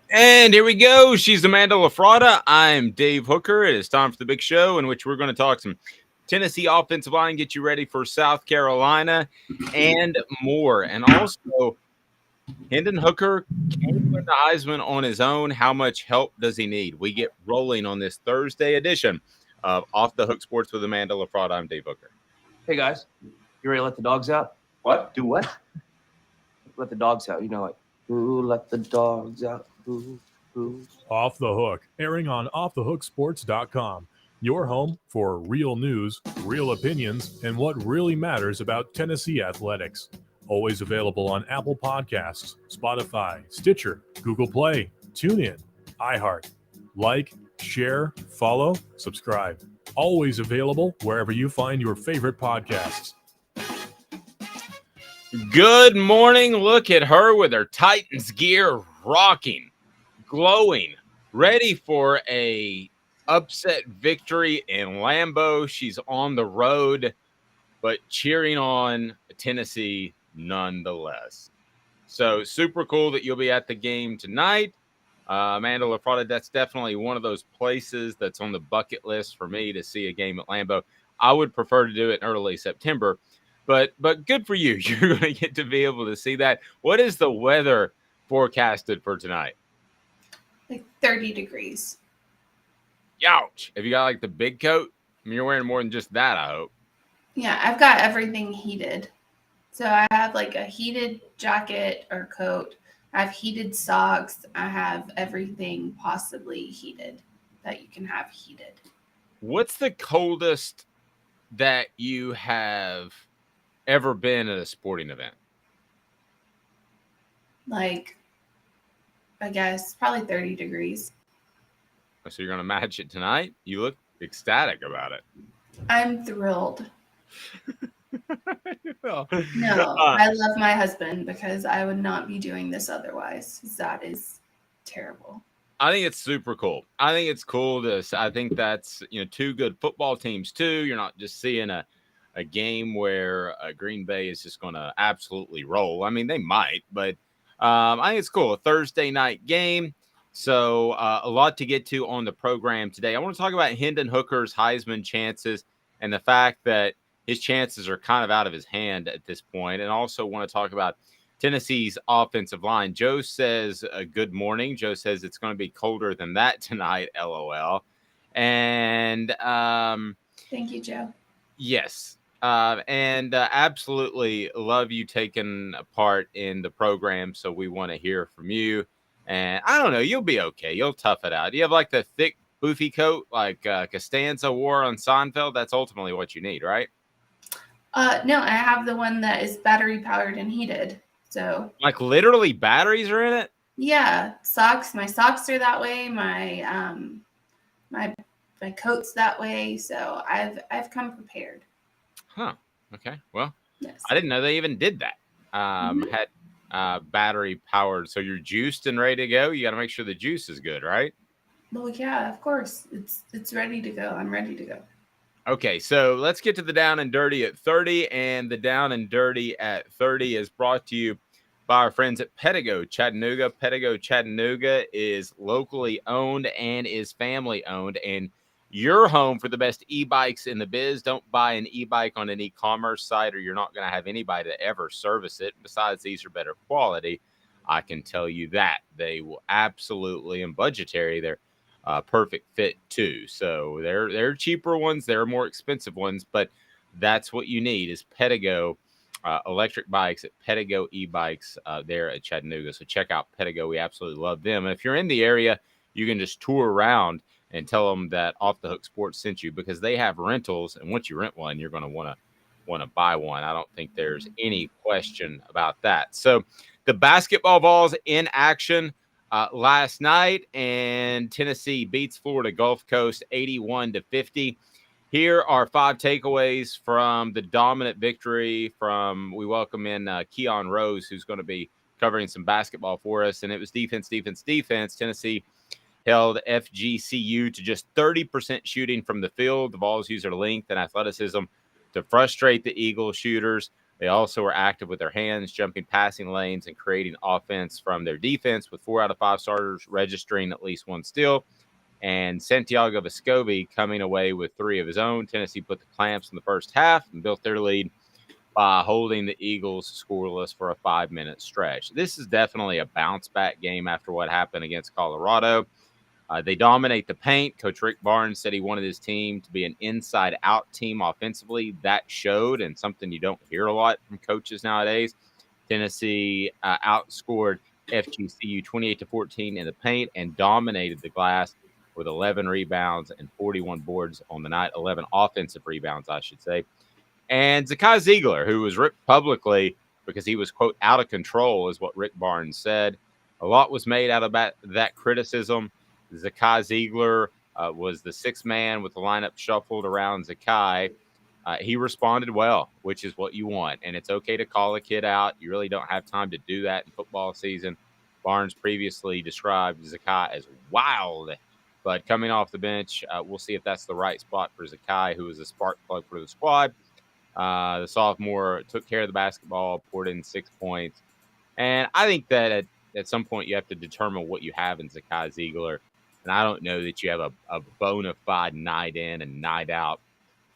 And here we go. She's Amanda LaFrada. I'm Dave Hooker. It is time for the big show in which we're going to talk some Tennessee offensive line, get you ready for South Carolina, and more. And also, Hendon Hooker can't win the Heisman on his own. How much help does he need? We get rolling on this Thursday edition of Off the Hook Sports with Amanda LaFrada. I'm Dave Hooker. Hey guys, you ready to let the dogs out? What? Do what? Let the dogs out. You know, like, ooh, let the dogs out. Ooh, ooh. Off the Hook, airing on offthehooksports.com. Your home for real news, real opinions, and what really matters about Tennessee athletics. Always available on Apple Podcasts, Spotify, Stitcher, Google Play, TuneIn, iHeart. Like, share, follow, subscribe. Always available wherever you find your favorite podcasts. Good morning. Look at her with her Titans gear rocking, glowing, ready for a upset victory in Lambeau. She's on the road, but cheering on Tennessee nonetheless. So super cool that you'll be at the game tonight. Amanda LaFrada, that's definitely one of those places that's on the bucket list for me to see a game at Lambeau. I would prefer to do it in early September, but good for you. You're going to get to be able to see that. What is the weather forecasted for tonight? Like 30 degrees. Youch. Have you got like the big coat? I mean, you're wearing more than just that, I hope. Yeah, I've got everything heated. So I have like a heated jacket or coat. I have heated socks. I have everything possibly heated that you can have heated. What's the coldest that you have ever been at a sporting event? Like, I guess probably 30 degrees. So you're going to match it tonight? You look ecstatic about it. I'm thrilled. Well, No, I love my husband because I would not be doing this otherwise. That is terrible. I think it's super cool. I think it's cool. I think that's, two good football teams too. You're not just seeing a game where Green Bay is just going to absolutely roll. I mean, they might, but I think it's cool. A Thursday night game. So a lot to get to on the program today. I want to talk about Hendon Hooker's Heisman chances and the fact that his chances are kind of out of his hand at this point. And also want to talk about Tennessee's offensive line. Joe says good morning. Joe says it's going to be colder than that tonight, LOL. And thank you, Joe. Yes. And absolutely love you taking part in the program. So we want to hear from you. And I don't know, you'll be okay. You'll tough it out. You have like the thick, boofy coat like Costanza wore on Seinfeld. That's ultimately what you need, right? No, I have the one that is battery powered and heated. So like literally batteries are in it? Yeah, socks. My socks are that way. My my coat's that way. So I've come prepared. Huh. Okay. Well, yes. I didn't know they even did that. Had battery powered. So you're juiced and ready to go. You got to make sure the juice is good, right? Well, yeah, of course. It's ready to go. I'm ready to go. Okay, so let's get to the down and dirty at 30, and the down and dirty at 30 is brought to you by our friends at Pedigo Chattanooga. Pedigo Chattanooga is locally owned and is family owned, and your home for the best e-bikes in the biz. Don't buy an e-bike on an e-commerce site or you're not going to have anybody to ever service it. Besides, these are better quality. I can tell you that. They will absolutely, and budgetary, they're perfect fit too. So they're cheaper ones, there are more expensive ones, but that's what you need is Pedigo electric bikes at Pedigo e-bikes there at Chattanooga. So check out Pedigo. We absolutely love them. And if you're in the area, you can just tour around and tell them that Off the Hook Sports sent you, because they have rentals, and once you rent one, you're going to want to buy one. I don't think there's any question about that. So the basketball Vols in action last night, and Tennessee beats Florida Gulf Coast 81-50. Here are 5 takeaways from the dominant victory. We welcome in Keon Rose, who's going to be covering some basketball for us. And it was defense. Tennessee held FGCU to just 30% shooting from the field. The Vols used their length and athleticism to frustrate the Eagle shooters. They also were active with their hands, jumping passing lanes and creating offense from their defense, with 4 out of 5 starters registering at least one steal. And Santiago Vescovi coming away with 3 of his own. Tennessee put the clamps in the first half and built their lead by holding the Eagles scoreless for a 5-minute stretch. This is definitely a bounce-back game after what happened against Colorado. They dominate the paint. Coach Rick Barnes said he wanted his team to be an inside-out team offensively. That showed, and something you don't hear a lot from coaches nowadays. Tennessee outscored FGCU 28-14 in the paint and dominated the glass with 11 rebounds and 41 boards on the night, 11 offensive rebounds, I should say. And Zakai Ziegler, who was ripped publicly because he was, quote, out of control, is what Rick Barnes said. A lot was made out of that criticism. Zakai Ziegler was the 6th man with the lineup shuffled around Zakai. He responded well, which is what you want. And it's okay to call a kid out. You really don't have time to do that in football season. Barnes previously described Zakai as wild. But coming off the bench, we'll see if that's the right spot for Zakai, who is a spark plug for the squad. The sophomore took care of the basketball, poured in 6 points. And I think that at some point you have to determine what you have in Zakai Ziegler. And I don't know that you have a bona fide night in and night out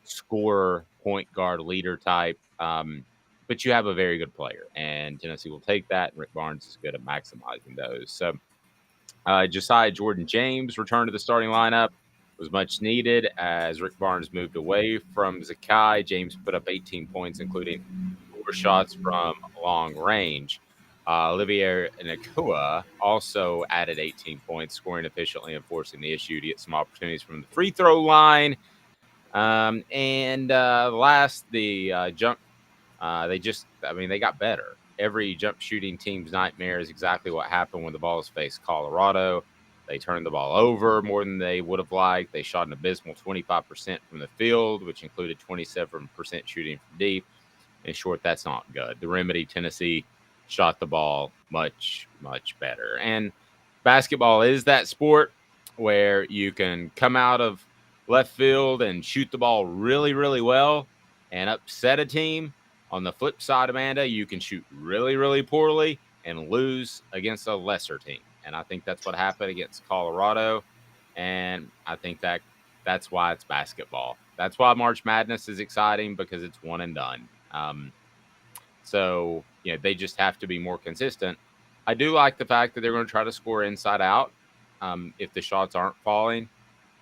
scorer, point guard, leader type. But you have a very good player. And Tennessee will take that. And Rick Barnes is good at maximizing those. So Josiah Jordan-James returned to the starting lineup. Was much needed as Rick Barnes moved away from Zakai. James put up 18 points, including 4 shots from long range. Olivier Nakua also added 18 points, scoring efficiently and forcing the issue to get some opportunities from the free throw line. Last, the jump, they got better. Every jump shooting team's nightmare is exactly what happened when the Vols faced Colorado. They turned the ball over more than they would have liked. They shot an abysmal 25% from the field, which included 27% shooting from deep. In short, that's not good. The remedy, Tennessee shot the ball much, much better. And basketball is that sport where you can come out of left field and shoot the ball really, really well and upset a team. On the flip side, Amanda, you can shoot really, really poorly and lose against a lesser team. And I think that's what happened against Colorado. And I think that's why it's basketball. That's why March Madness is exciting, because it's one and done. So, they just have to be more consistent. I do like the fact that they're going to try to score inside out if the shots aren't falling.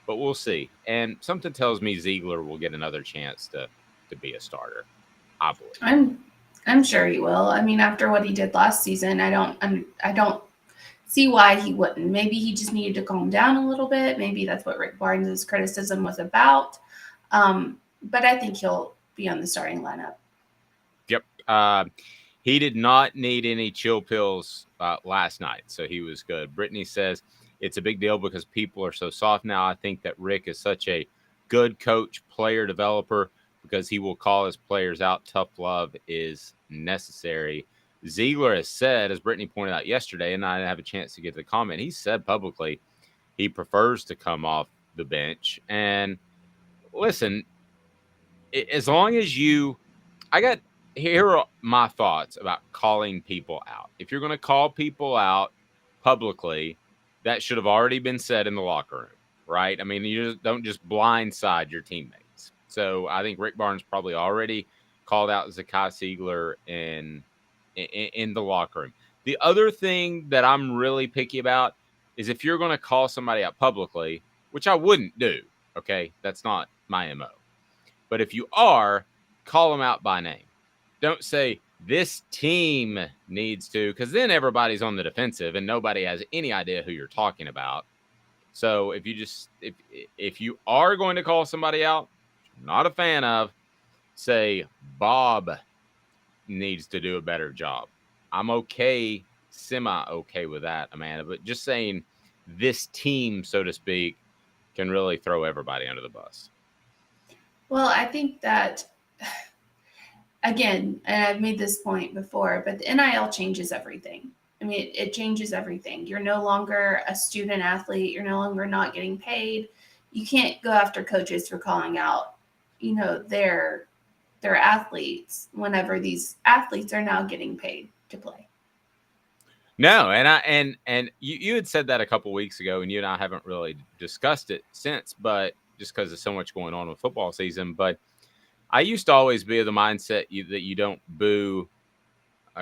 But we'll see. And something tells me Ziegler will get another chance to be a starter. I believe. I'm sure he will. I mean, after what he did last season, I don't see why he wouldn't. Maybe he just needed to calm down a little bit. Maybe that's what Rick Barnes' criticism was about. But I think he'll be on the starting lineup. Yep. He did not need any chill pills last night, so he was good. Brittany says it's a big deal because people are so soft now. I think that Rick is such a good coach, player developer, because he will call his players out. Tough love is necessary. Ziegler has said, as Brittany pointed out yesterday, and I didn't have a chance to get the comment, he said publicly he prefers to come off the bench. And listen, as long as here are my thoughts about calling people out. If you're going to call people out publicly, that should have already been said in the locker room, right? I mean, you just don't just blindside your teammates. So I think Rick Barnes probably already called out Zakai Ziegler in the locker room. The other thing that I'm really picky about is if you're going to call somebody out publicly, which I wouldn't do, okay? That's not my MO. But if you are, call them out by name. Don't say this team needs to, because then everybody's on the defensive and nobody has any idea who you're talking about. So if you are going to call somebody out, not a fan of, say Bob needs to do a better job. I'm okay, semi-okay with that, Amanda. But just saying this team, so to speak, can really throw everybody under the bus. Well, I think that, again, and I've made this point before, but the NIL changes everything. I mean, it changes everything. You're no longer a student athlete. You're no longer not getting paid. You can't go after coaches for calling out, their their athletes whenever these athletes are now getting paid to play. No, and you had said that a couple weeks ago, and you and I haven't really discussed it since, but just because there's so much going on with football season. But I used to always be of the mindset that you don't boo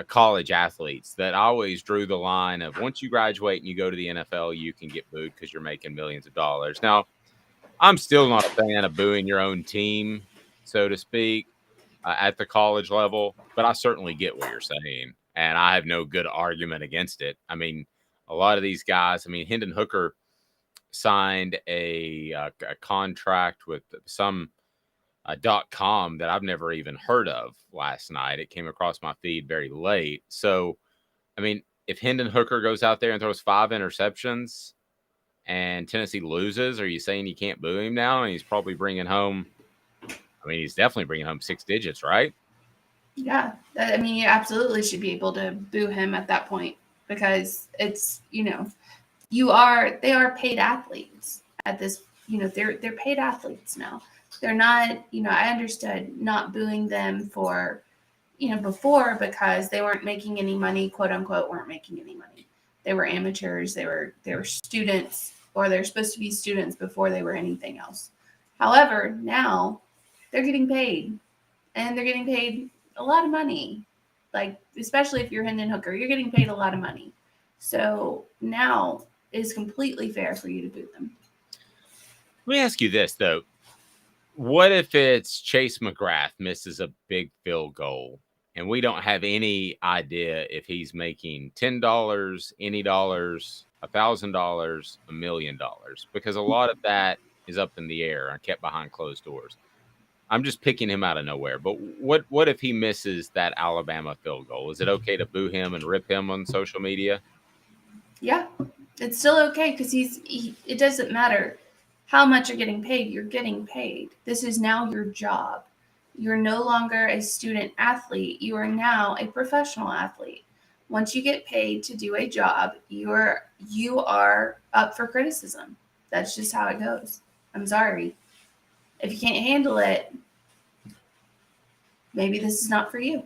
college athletes. That I always drew the line of once you graduate and you go to the NFL, you can get booed because you're making millions of dollars. Now, I'm still not a fan of booing your own team, so to speak, at the college level, but I certainly get what you're saying, and I have no good argument against it. I mean, a lot of these guys, I mean, Hendon Hooker signed a contract with some .com that I've never even heard of last night. It came across my feed very late. So, I mean, if Hendon Hooker goes out there and throws 5 interceptions and Tennessee loses, are you saying you can't boo him now? And he's probably bringing home, I mean, he's definitely bringing home 6 digits, right? Yeah. I mean, you absolutely should be able to boo him at that point because it's, they are paid athletes at this, they're paid athletes now. They're not, I understood not booing them for, before because they weren't making any money, quote unquote, weren't making any money. They were amateurs. They were students, or they're supposed to be students before they were anything else. However, now they're getting paid, and they're getting paid a lot of money. Like, especially if you're Hendon Hooker, you're getting paid a lot of money. So now it's completely fair for you to boo them. Let me ask you this, though. What if it's Chase McGrath misses a big field goal and we don't have any idea if he's making $10, any dollars, $1,000, $1 million? Because a lot of that is up in the air and kept behind closed doors. I'm just picking him out of nowhere. But what if he misses that Alabama field goal? Is it okay to boo him and rip him on social media? Yeah, it's still okay because it doesn't matter how much you're getting paid. You're getting paid. This is now your job. You're no longer a student athlete. You are now a professional athlete. Once you get paid to do a job, you are up for criticism. That's just how it goes. I'm sorry. If you can't handle it, maybe this is not for you.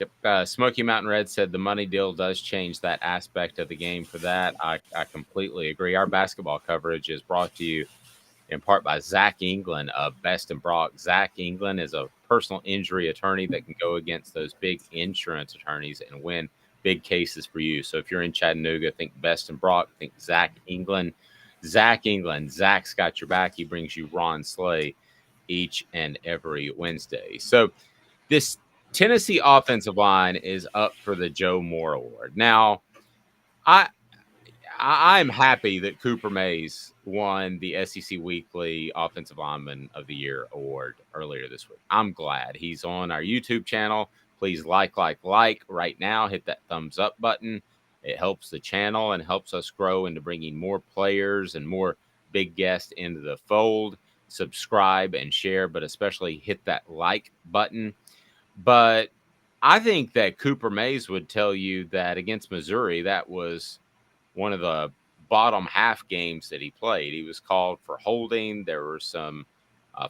Yep. Smoky Mountain Red said the money deal does change that aspect of the game. For that, I completely agree. Our basketball coverage is brought to you in part by Zach England of Best and Brock. Zach England is a personal injury attorney that can go against those big insurance attorneys and win big cases for you. So if you're in Chattanooga, think Best and Brock, think Zach England. Zach England, Zach's got your back. He brings you Ron Slay each and every Wednesday. So this Tennessee offensive line is up for the Joe Moore Award. Now, I'm happy that Cooper Mays won the SEC Weekly Offensive Lineman of the Year award earlier this week. I'm glad. He's on our YouTube channel. Please like right now. Hit that thumbs up button. It helps the channel and helps us grow into bringing more players and more big guests into the fold. Subscribe and share, but especially hit that like button. But I think that Cooper Mays would tell you that against Missouri, that was one of the bottom half games that he played. He was called for holding. There were some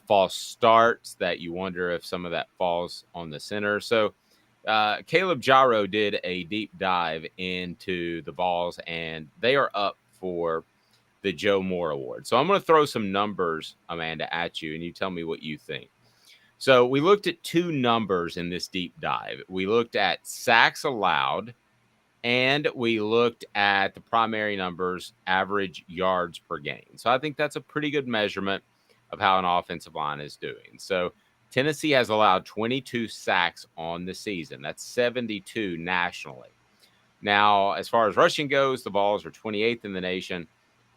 false starts that you wonder if some of that falls on the center. So Caleb Jarrow did a deep dive into the Vols, and they are up for the Joe Moore Award. So I'm going to throw some numbers, Amanda, at you, and you tell me what you think. So we looked at 2 numbers in this deep dive. We looked at sacks allowed, and we looked at the primary numbers, average yards per game. So I think that's a pretty good measurement of how an offensive line is doing. So Tennessee has allowed 22 sacks on the season. That's 72 nationally. Now, as far as rushing goes, the Vols are 28th in the nation,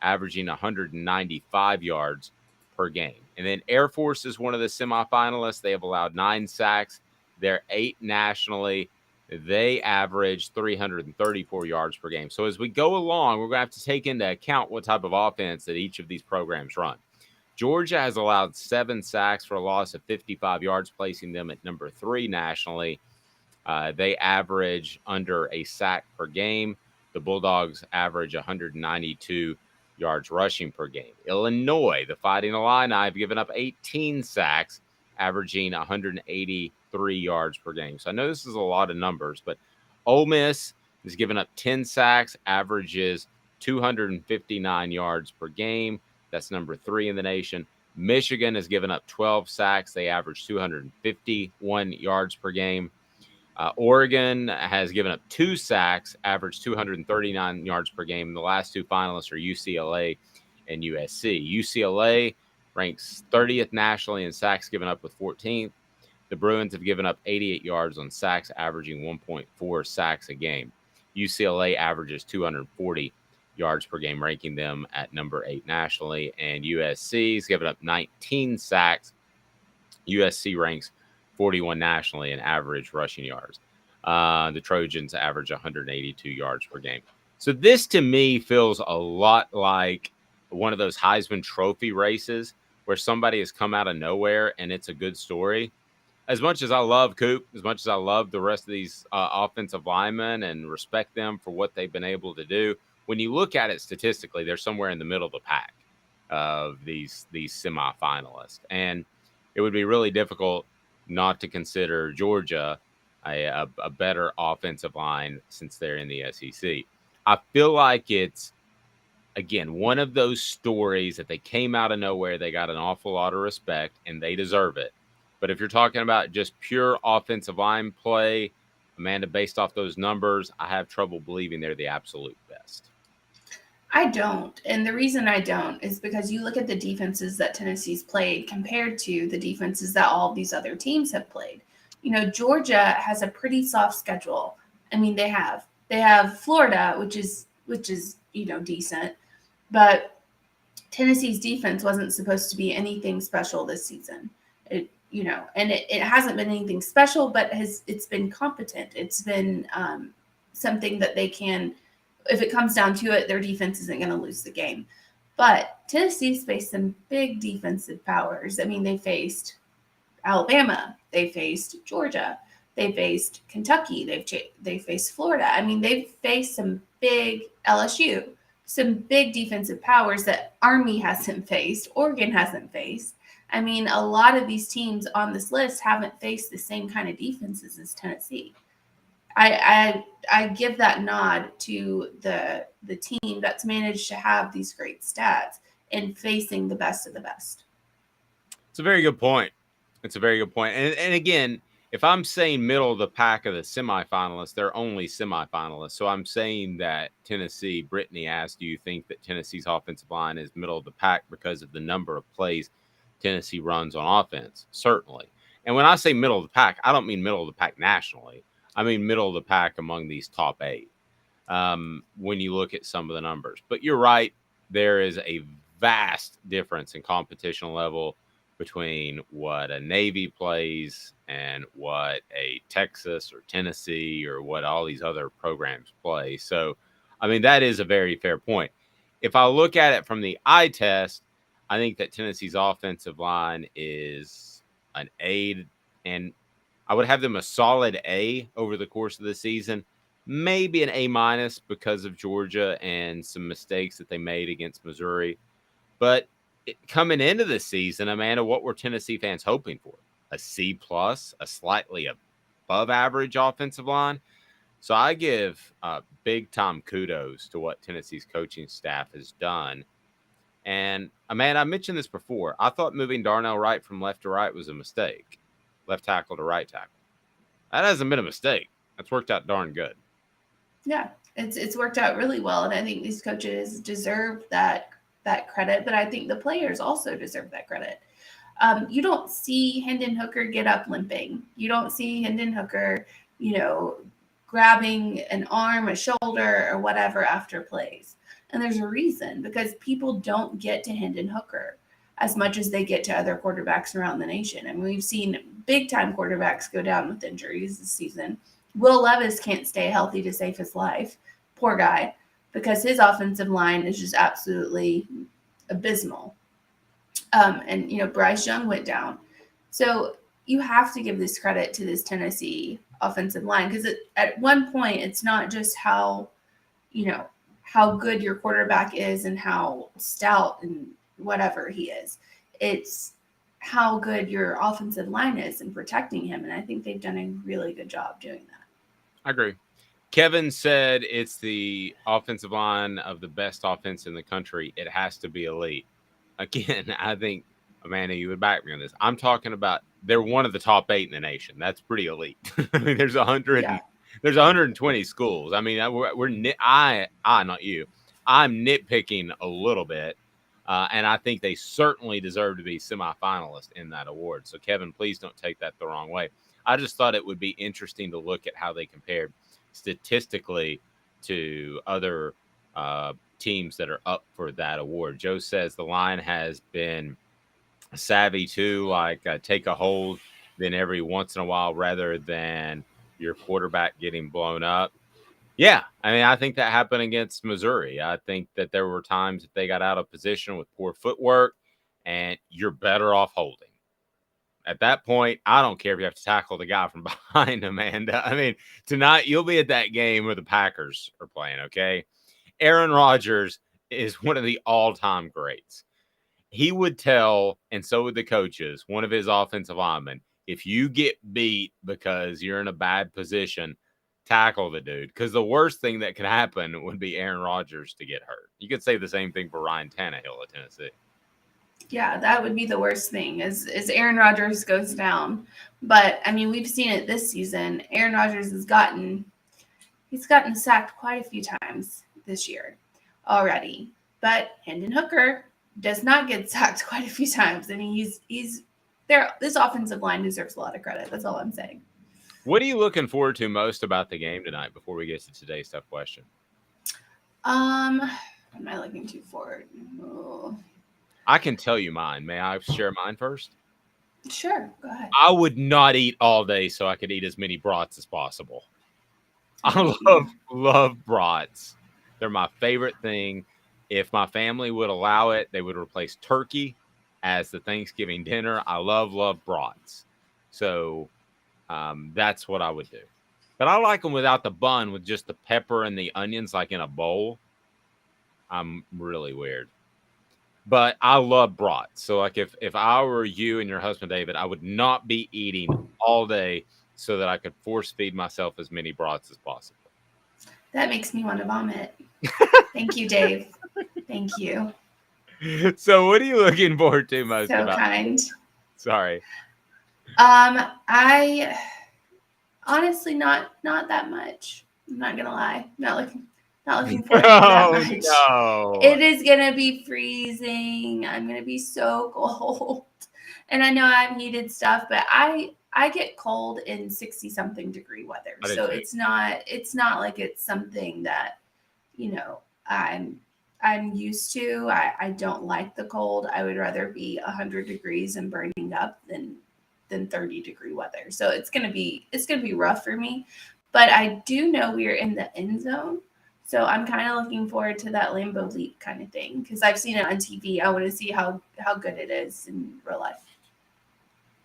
averaging 195 yards per game. And then Air Force is one of the semifinalists. They have allowed 9 sacks. They're 8th nationally. They average 334 yards per game. So as we go along, we're going to have to take into account what type of offense that each of these programs run. Georgia has allowed 7 sacks for a loss of 55 yards, placing them at number 3 nationally. They average under a sack per game. The Bulldogs average 192 yards rushing per game. Illinois, the Fighting Illini, have given up 18 sacks, averaging 183 yards per game. So I know this is a lot of numbers, but Ole Miss is giving up 10 sacks, averages 259 yards per game. That's number 3 in the nation. Michigan has given up 12 sacks. They average 251 yards per game. Oregon has given up 2 sacks, average 239 yards per game. And the last 2 finalists are UCLA and USC. UCLA ranks 30th nationally in sacks given up with 14th. The Bruins have given up 88 yards on sacks, averaging 1.4 sacks a game. UCLA averages 240 yards per game, ranking them at number 8 nationally. And USC has given up 19 sacks. USC ranks 41 nationally in average rushing yards. The Trojans average 182 yards per game. So this to me feels a lot like one of those Heisman Trophy races where somebody has come out of nowhere and it's a good story. As much as I love Coop, as much as I love the rest of these offensive linemen and respect them for what they've been able to do, when you look at it statistically, they're somewhere in the middle of the pack of these semifinalists. And it would be really difficult not to consider Georgia a better offensive line since they're in the SEC. I feel like it's, again, one of those stories that they came out of nowhere. They got an awful lot of respect, and they deserve it. But if you're talking about just pure offensive line play, Amanda, based off those numbers, I have trouble believing they're the absolute best. I don't. And the reason I don't is because you look at the defenses that Tennessee's played compared to the defenses that all of these other teams have played. You know, Georgia has a pretty soft schedule. I mean, they have Florida, which is, you know, decent. But Tennessee's defense wasn't supposed to be anything special this season. It hasn't been anything special, but it's been competent. It's been something that they can, if it comes down to it, their defense isn't going to lose the game. But Tennessee's faced some big defensive powers. I mean, they faced Alabama. They faced Georgia. They faced Kentucky. They faced Florida. I mean, they've faced some big LSU, some big defensive powers that Army hasn't faced, Oregon hasn't faced. I mean, a lot of these teams on this list haven't faced the same kind of defenses as Tennessee. I give that nod to the team that's managed to have these great stats and facing the best of the best. It's a very good point. And again, if I'm saying middle of the pack of the semifinalists, they're only semifinalists. So I'm saying that Tennessee, Brittany asked, do you think that Tennessee's offensive line is middle of the pack because of the number of plays Tennessee runs on offense? Certainly. And when I say middle of the pack, I don't mean middle of the pack nationally. I mean middle of the pack among these top 8 when you look at some of the numbers. But you're right. There is a vast difference in competition level between what a Navy plays and what a Texas or Tennessee or what all these other programs play. So, I mean, that is a very fair point. If I look at it from the eye test, I think that Tennessee's offensive line is an A, and I would have them a solid A over the course of the season, maybe an A- because of Georgia and some mistakes that they made against Missouri. But coming into the season, Amanda, what were Tennessee fans hoping for? A C+, a slightly above average offensive line. So I give big time kudos to what Tennessee's coaching staff has done. And Amanda, I mentioned this before. I thought moving Darnell Wright from left to right was a mistake. Left tackle to right tackle. That hasn't been a mistake. That's worked out darn good. Yeah, it's worked out really well. And I think these coaches deserve that credit, but I think the players also deserve that credit. You don't see Hendon Hooker get up limping. You don't see Hendon Hooker, grabbing an arm, a shoulder, or whatever after plays. And there's a reason, because people don't get to Hendon Hooker as much as they get to other quarterbacks around the nation. I mean, we've seen big-time quarterbacks go down with injuries this season. Will Levis can't stay healthy to save his life. Poor guy. Because his offensive line is just absolutely abysmal. And Bryce Young went down. So you have to give this credit to this Tennessee offensive line, because at one point, it's not just how good your quarterback is and how stout and whatever he is. It's how good your offensive line is in protecting him. And I think they've done a really good job doing that. I agree. Kevin said it's the offensive line of the best offense in the country. It has to be elite. Again, I think, Amanda, you would back me on this. I'm talking about they're one of the top 8 in the nation. That's pretty elite. I mean, there's 120 schools. I mean, I not you. I'm nitpicking a little bit, and I think they certainly deserve to be semifinalists in that award. So, Kevin, please don't take that the wrong way. I just thought it would be interesting to look at how they compared statistically to other teams that are up for that award. Joe says the line has been savvy too, like take a hold then every once in a while rather than your quarterback getting blown up. Yeah, I mean, I think that happened against Missouri. I think that there were times that they got out of position with poor footwork, and you're better off holding. At that point, I don't care if you have to tackle the guy from behind, Amanda. I mean, tonight you'll be at that game where the Packers are playing, okay? Aaron Rodgers is one of the all-time greats. He would tell, and so would the coaches, one of his offensive linemen, if you get beat because you're in a bad position, tackle the dude. Because the worst thing that could happen would be Aaron Rodgers to get hurt. You could say the same thing for Ryan Tannehill at Tennessee. Yeah, that would be the worst thing is Aaron Rodgers goes down. But I mean, we've seen it this season. Aaron Rodgers he's gotten sacked quite a few times this year already. But Hendon Hooker does not get sacked quite a few times. I mean, he's there. This offensive line deserves a lot of credit. That's all I'm saying. What are you looking forward to most about the game tonight before we get to today's tough question? What am I looking to forward? Oh. I can tell you mine. May I share mine first? Sure, go ahead. I would not eat all day so I could eat as many brats as possible. I love brats. They're my favorite thing. If my family would allow it, they would replace turkey as the Thanksgiving dinner. I love brats. So that's what I would do. But I like them without the bun, with just the pepper and the onions, like in a bowl. I'm really weird. But I love brats. So, like, if I were you and your husband, David, I would not be eating all day so that I could force feed myself as many brats as possible. That makes me want to vomit. Thank you, Dave. Thank you. So, what are you looking forward to most? So kind. Sorry. I honestly not that much. I'm not gonna lie. Not looking forward to that much. No. It is gonna be freezing. I'm gonna be so cold. And I know I have heated stuff, but I get cold in 60-something degree weather. So it's not like it's something that, I'm used to. I don't like the cold. I would rather be 100 degrees and burning up than 30-degree weather. So it's gonna be rough for me. But I do know we're in the end zone. So I'm kind of looking forward to that Lambeau Leap kind of thing because I've seen it on TV. I want to see how good it is in real life.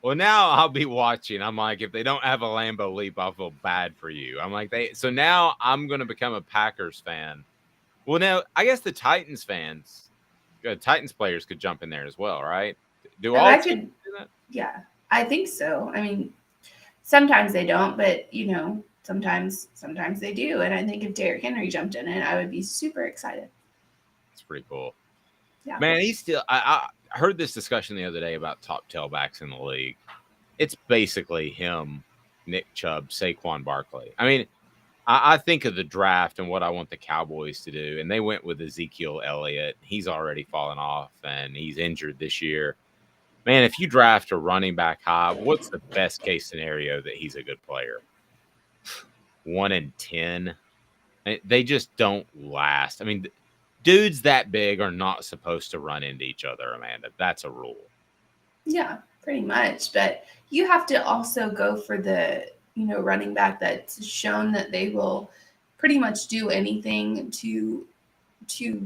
Well, now I'll be watching. I'm like, if they don't have a Lambeau Leap, I'll feel bad for you. I'm like, so now I'm going to become a Packers fan. Well, now I guess the Titans players could jump in there as well, right? Do that? Yeah, I think so. I mean, sometimes they don't, but sometimes they do. And I think if Derrick Henry jumped in it, I would be super excited. It's pretty cool. Yeah. Man, I heard this discussion the other day about top tailbacks in the league. It's basically him, Nick Chubb, Saquon Barkley. I mean, I think of the draft and what I want the Cowboys to do, and they went with Ezekiel Elliott. He's already fallen off, and he's injured this year. Man, if you draft a running back high, what's the best case scenario that he's a good player? 1 in 10. They just don't last. I mean, dudes that big are not supposed to run into each other, Amanda. That's a rule. Yeah, pretty much. But you have to also go for the, running back that's shown that they will pretty much do anything to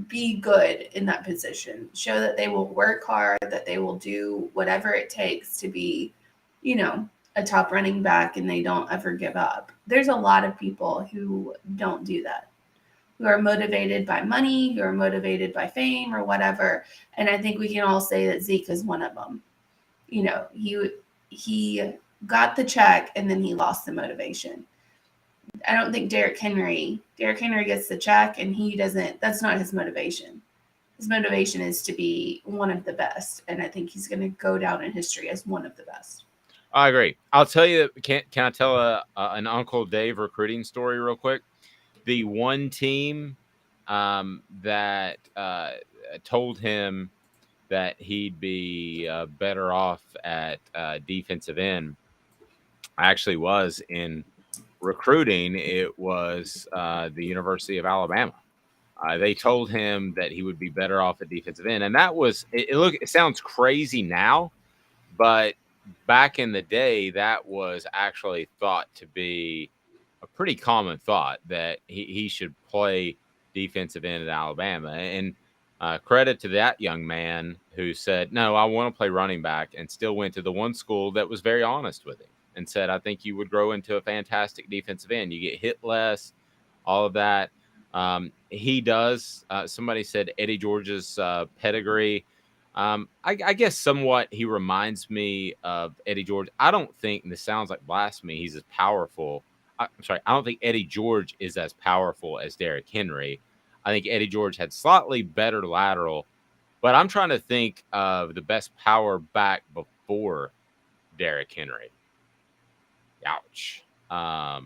be good in that position. Show that they will work hard, that they will do whatever it takes to be, a top running back, and they don't ever give up. There's a lot of people who don't do that, who are motivated by money, who are motivated by fame or whatever. And I think we can all say that Zeke is one of them. you know, he got the check and then he lost the motivation. I don't think Derrick Henry gets the check and he doesn't. That's not his motivation. His motivation is to be one of the best, and I think he's going to go down in history as one of the best. I agree. I'll tell you. Can I tell an Uncle Dave recruiting story real quick? The one team that told him that he'd be better off at defensive end actually was in recruiting. It was the University of Alabama. They told him that he would be better off at defensive end, and that was it sounds crazy now, but back in the day, that was actually thought to be a pretty common thought that he should play defensive end at Alabama. And credit to that young man who said, "No, I want to play running back," and still went to the one school that was very honest with him and said, "I think you would grow into a fantastic defensive end. You get hit less, all of that." He does. Somebody said Eddie George's pedigree. I guess somewhat he reminds me of Eddie George. I don't think, and this sounds like blasphemy, he's as powerful. I don't think Eddie George is as powerful as Derrick Henry. I think Eddie George had slightly better lateral, but I'm trying to think of the best power back before Derrick Henry. Ouch. I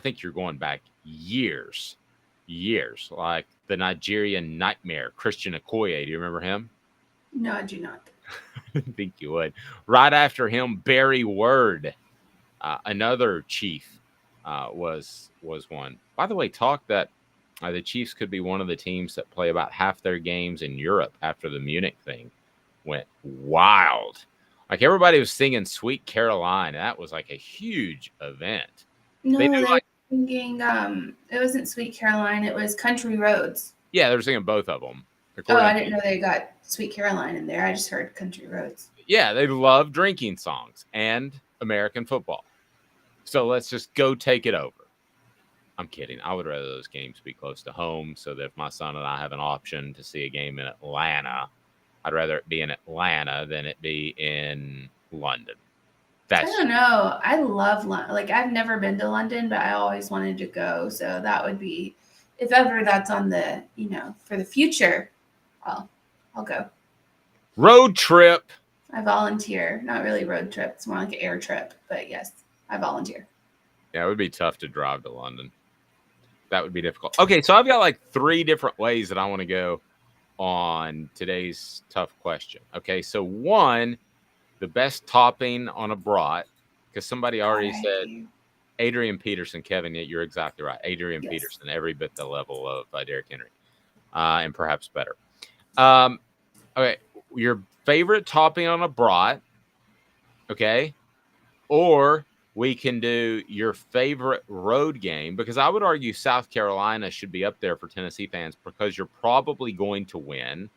think you're going back years, like the Nigerian nightmare, Christian Okoye. Do you remember him? No, I do not. I think you would. Right after him, Barry Word, another Chief, was one. By the way, talk that the Chiefs could be one of the teams that play about half their games in Europe after the Munich thing went wild. Like everybody was singing "Sweet Caroline." That was like a huge event. No, They they do were like, singing. It wasn't Sweet Caroline. It was Country Roads. yeah, they were singing both of them. Oh, I didn't know they got Sweet Caroline in there. I just heard Country Roads. Yeah, they love drinking songs and American football. So let's just go take it over. I'm kidding. I would rather those games be close to home so that if my son and I have an option to see a game in Atlanta, I'd rather it be in Atlanta than it be in London. I don't know. I love London. Like, I've never been to London, but I always wanted to go. So that would be, if ever that's on the, for the future, I'll go. Road trip. I volunteer. Not really road trip. It's more like an air trip. But yes, I volunteer. Yeah, it would be tough to drive to London. That would be difficult. Okay, so I've got like 3 different ways that I want to go on today's tough question. Okay, so 1, the best topping on a brat, because somebody already said Adrian Peterson. Kevin, you're exactly right. Adrian Peterson, every bit the level of Derrick Henry, and perhaps better. Okay, your favorite topping on a brat, okay, or we can do your favorite road game, because I would argue South Carolina should be up there for Tennessee fans because you're probably going to win,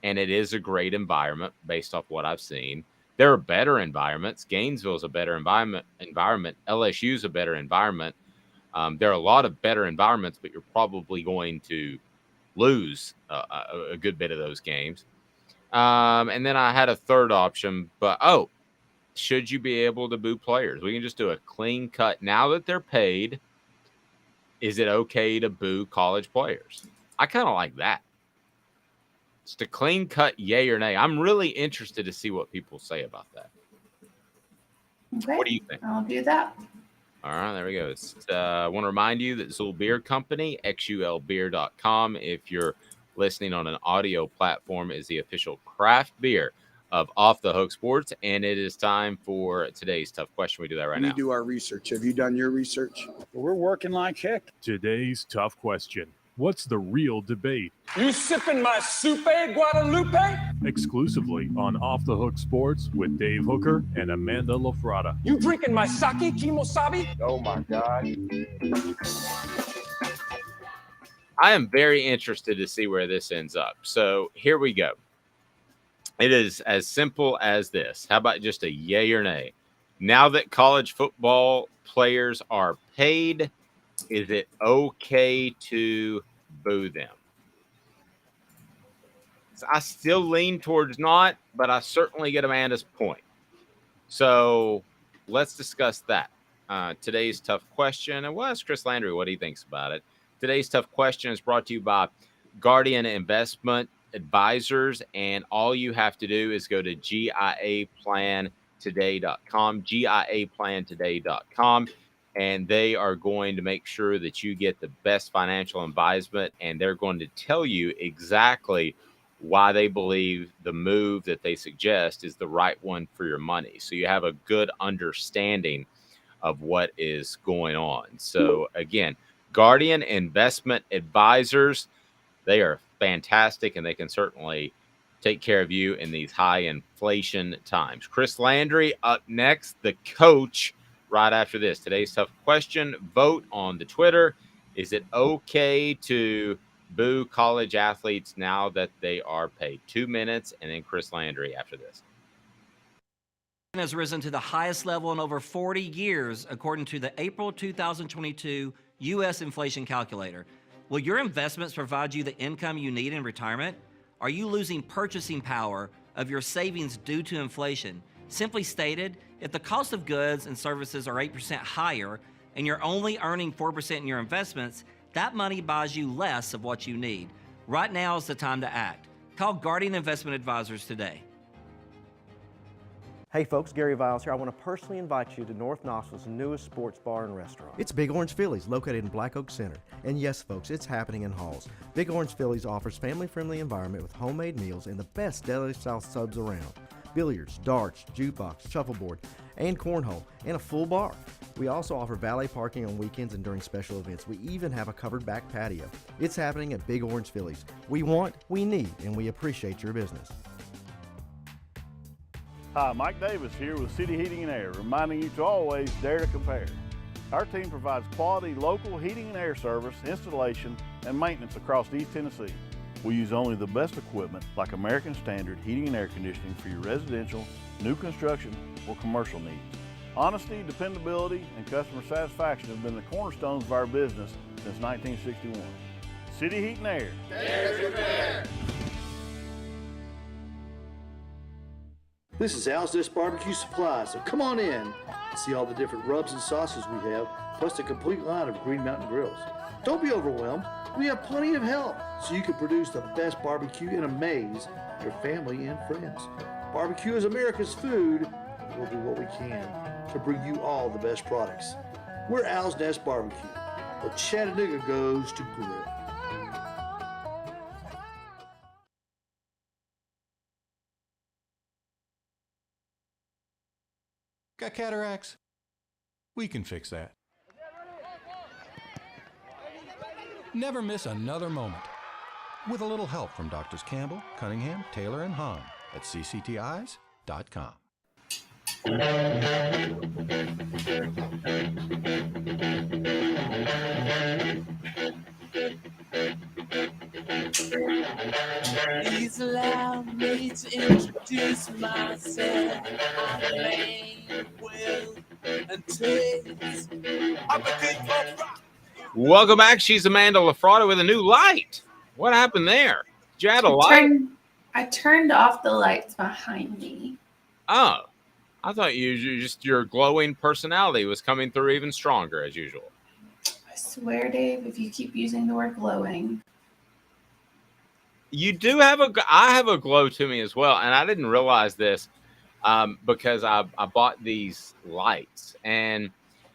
and it is a great environment based off what I've seen. There are better environments. Gainesville's a better environment. LSU's a better environment. There are a lot of better environments, but you're probably going to lose a good bit of those games. And then I had a third option, but should you be able to boo players? We can just do a clean cut. Now that they're paid, is it okay to boo college players? I kind of like that. Just a clean cut, yay or nay. I'm really interested to see what people say about that. Okay. What do you think? I'll do that. All right, there we go. I want to remind you that Zul Beer Company, xulbeer.com, if you're listening on an audio platform, is the official craft beer of Off the Hook Sports, and it is time for today's tough question. We do that right now. We do our research. Have you done your research? We're working like heck. Today's tough question. What's the real debate? You sipping my Soupe Guadalupe? Exclusively on Off the Hook Sports with Dave Hooker and Amanda LaFrada. You drinking my sake kimosabi? Oh, my God. I am very interested to see where this ends up. So here we go. It is as simple as this. How about just a yay or nay? Now that college football players are paid, is it okay to boo them? So I still lean towards not, but I certainly get Amanda's point. So let's discuss that. Today's tough question, and we'll ask Chris Landry what he thinks about it. Today's tough question is brought to you by Guardian Investment Advisors, and all you have to do is go to GIAplantoday.com, GIAplantoday.com, and they are going to make sure that you get the best financial advisement, and they're going to tell you exactly why they believe the move that they suggest is the right one for your money. So you have a good understanding of what is going on. So again, Guardian Investment Advisors, they are fantastic, and they can certainly take care of you in these high inflation times. Chris Landry up next, the coach, right after this. Today's tough question. Vote on the Twitter. Is it okay to boo college athletes now that they are paid? 2 minutes, and then Chris Landry after this. Has risen to the highest level in over 40 years, according to the April 2022 U.S. inflation calculator. Will your investments provide you the income you need in retirement? Are you losing purchasing power of your savings due to inflation? Simply stated, if the cost of goods and services are 8% higher and you're only earning 4% in your investments, that money buys you less of what you need. Right now is the time to act. Call Guardian Investment Advisors today. Hey folks, Gary Viles here. I want to personally invite you to North Knoxville's newest sports bar and restaurant. It's Big Orange Phillies, located in Black Oak Center. And yes folks, it's happening in Halls. Big Orange Phillies offers family-friendly environment with homemade meals and the best deli-style subs around. Billiards, darts, jukebox, shuffleboard, and cornhole, and a full bar. We also offer valet parking on weekends and during special events. We even have a covered back patio. It's happening at Big Orange Phillies. We want, we need, and we appreciate your business. Hi, Mike Davis here with City Heating and Air, reminding you to always dare to compare. Our team provides quality local heating and air service, installation, and maintenance across East Tennessee. We use only the best equipment like American Standard heating and air conditioning for your residential, new construction, or commercial needs. Honesty, dependability, and customer satisfaction have been the cornerstones of our business since 1961. City Heat and Air. Dare to compare. This is Al's Nest Barbecue Supply, so come on in and see all the different rubs and sauces we have, plus the complete line of Green Mountain Grills. Don't be overwhelmed. We have plenty of help so you can produce the best barbecue and amaze your family and friends. Barbecue is America's food, and we'll do what we can to bring you all the best products. We're Al's Nest Barbecue, where Chattanooga goes to grill. Got cataracts? We can fix that. Never miss another moment. With a little help from Doctors Campbell, Cunningham, Taylor, and Hahn at cctis.com. Please allow me to introduce myself. I'm Lane, Will, and Trace. I'm the king of rock. Welcome back. She's Amanda LaFrada with a new light. What happened there? Did you add a light? I turned off the lights behind me. Oh, I thought your glowing personality was coming through even stronger as usual. I swear, Dave, if you keep using the word glowing. You do have I have a glow to me as well, and I didn't realize this because I bought these lights, and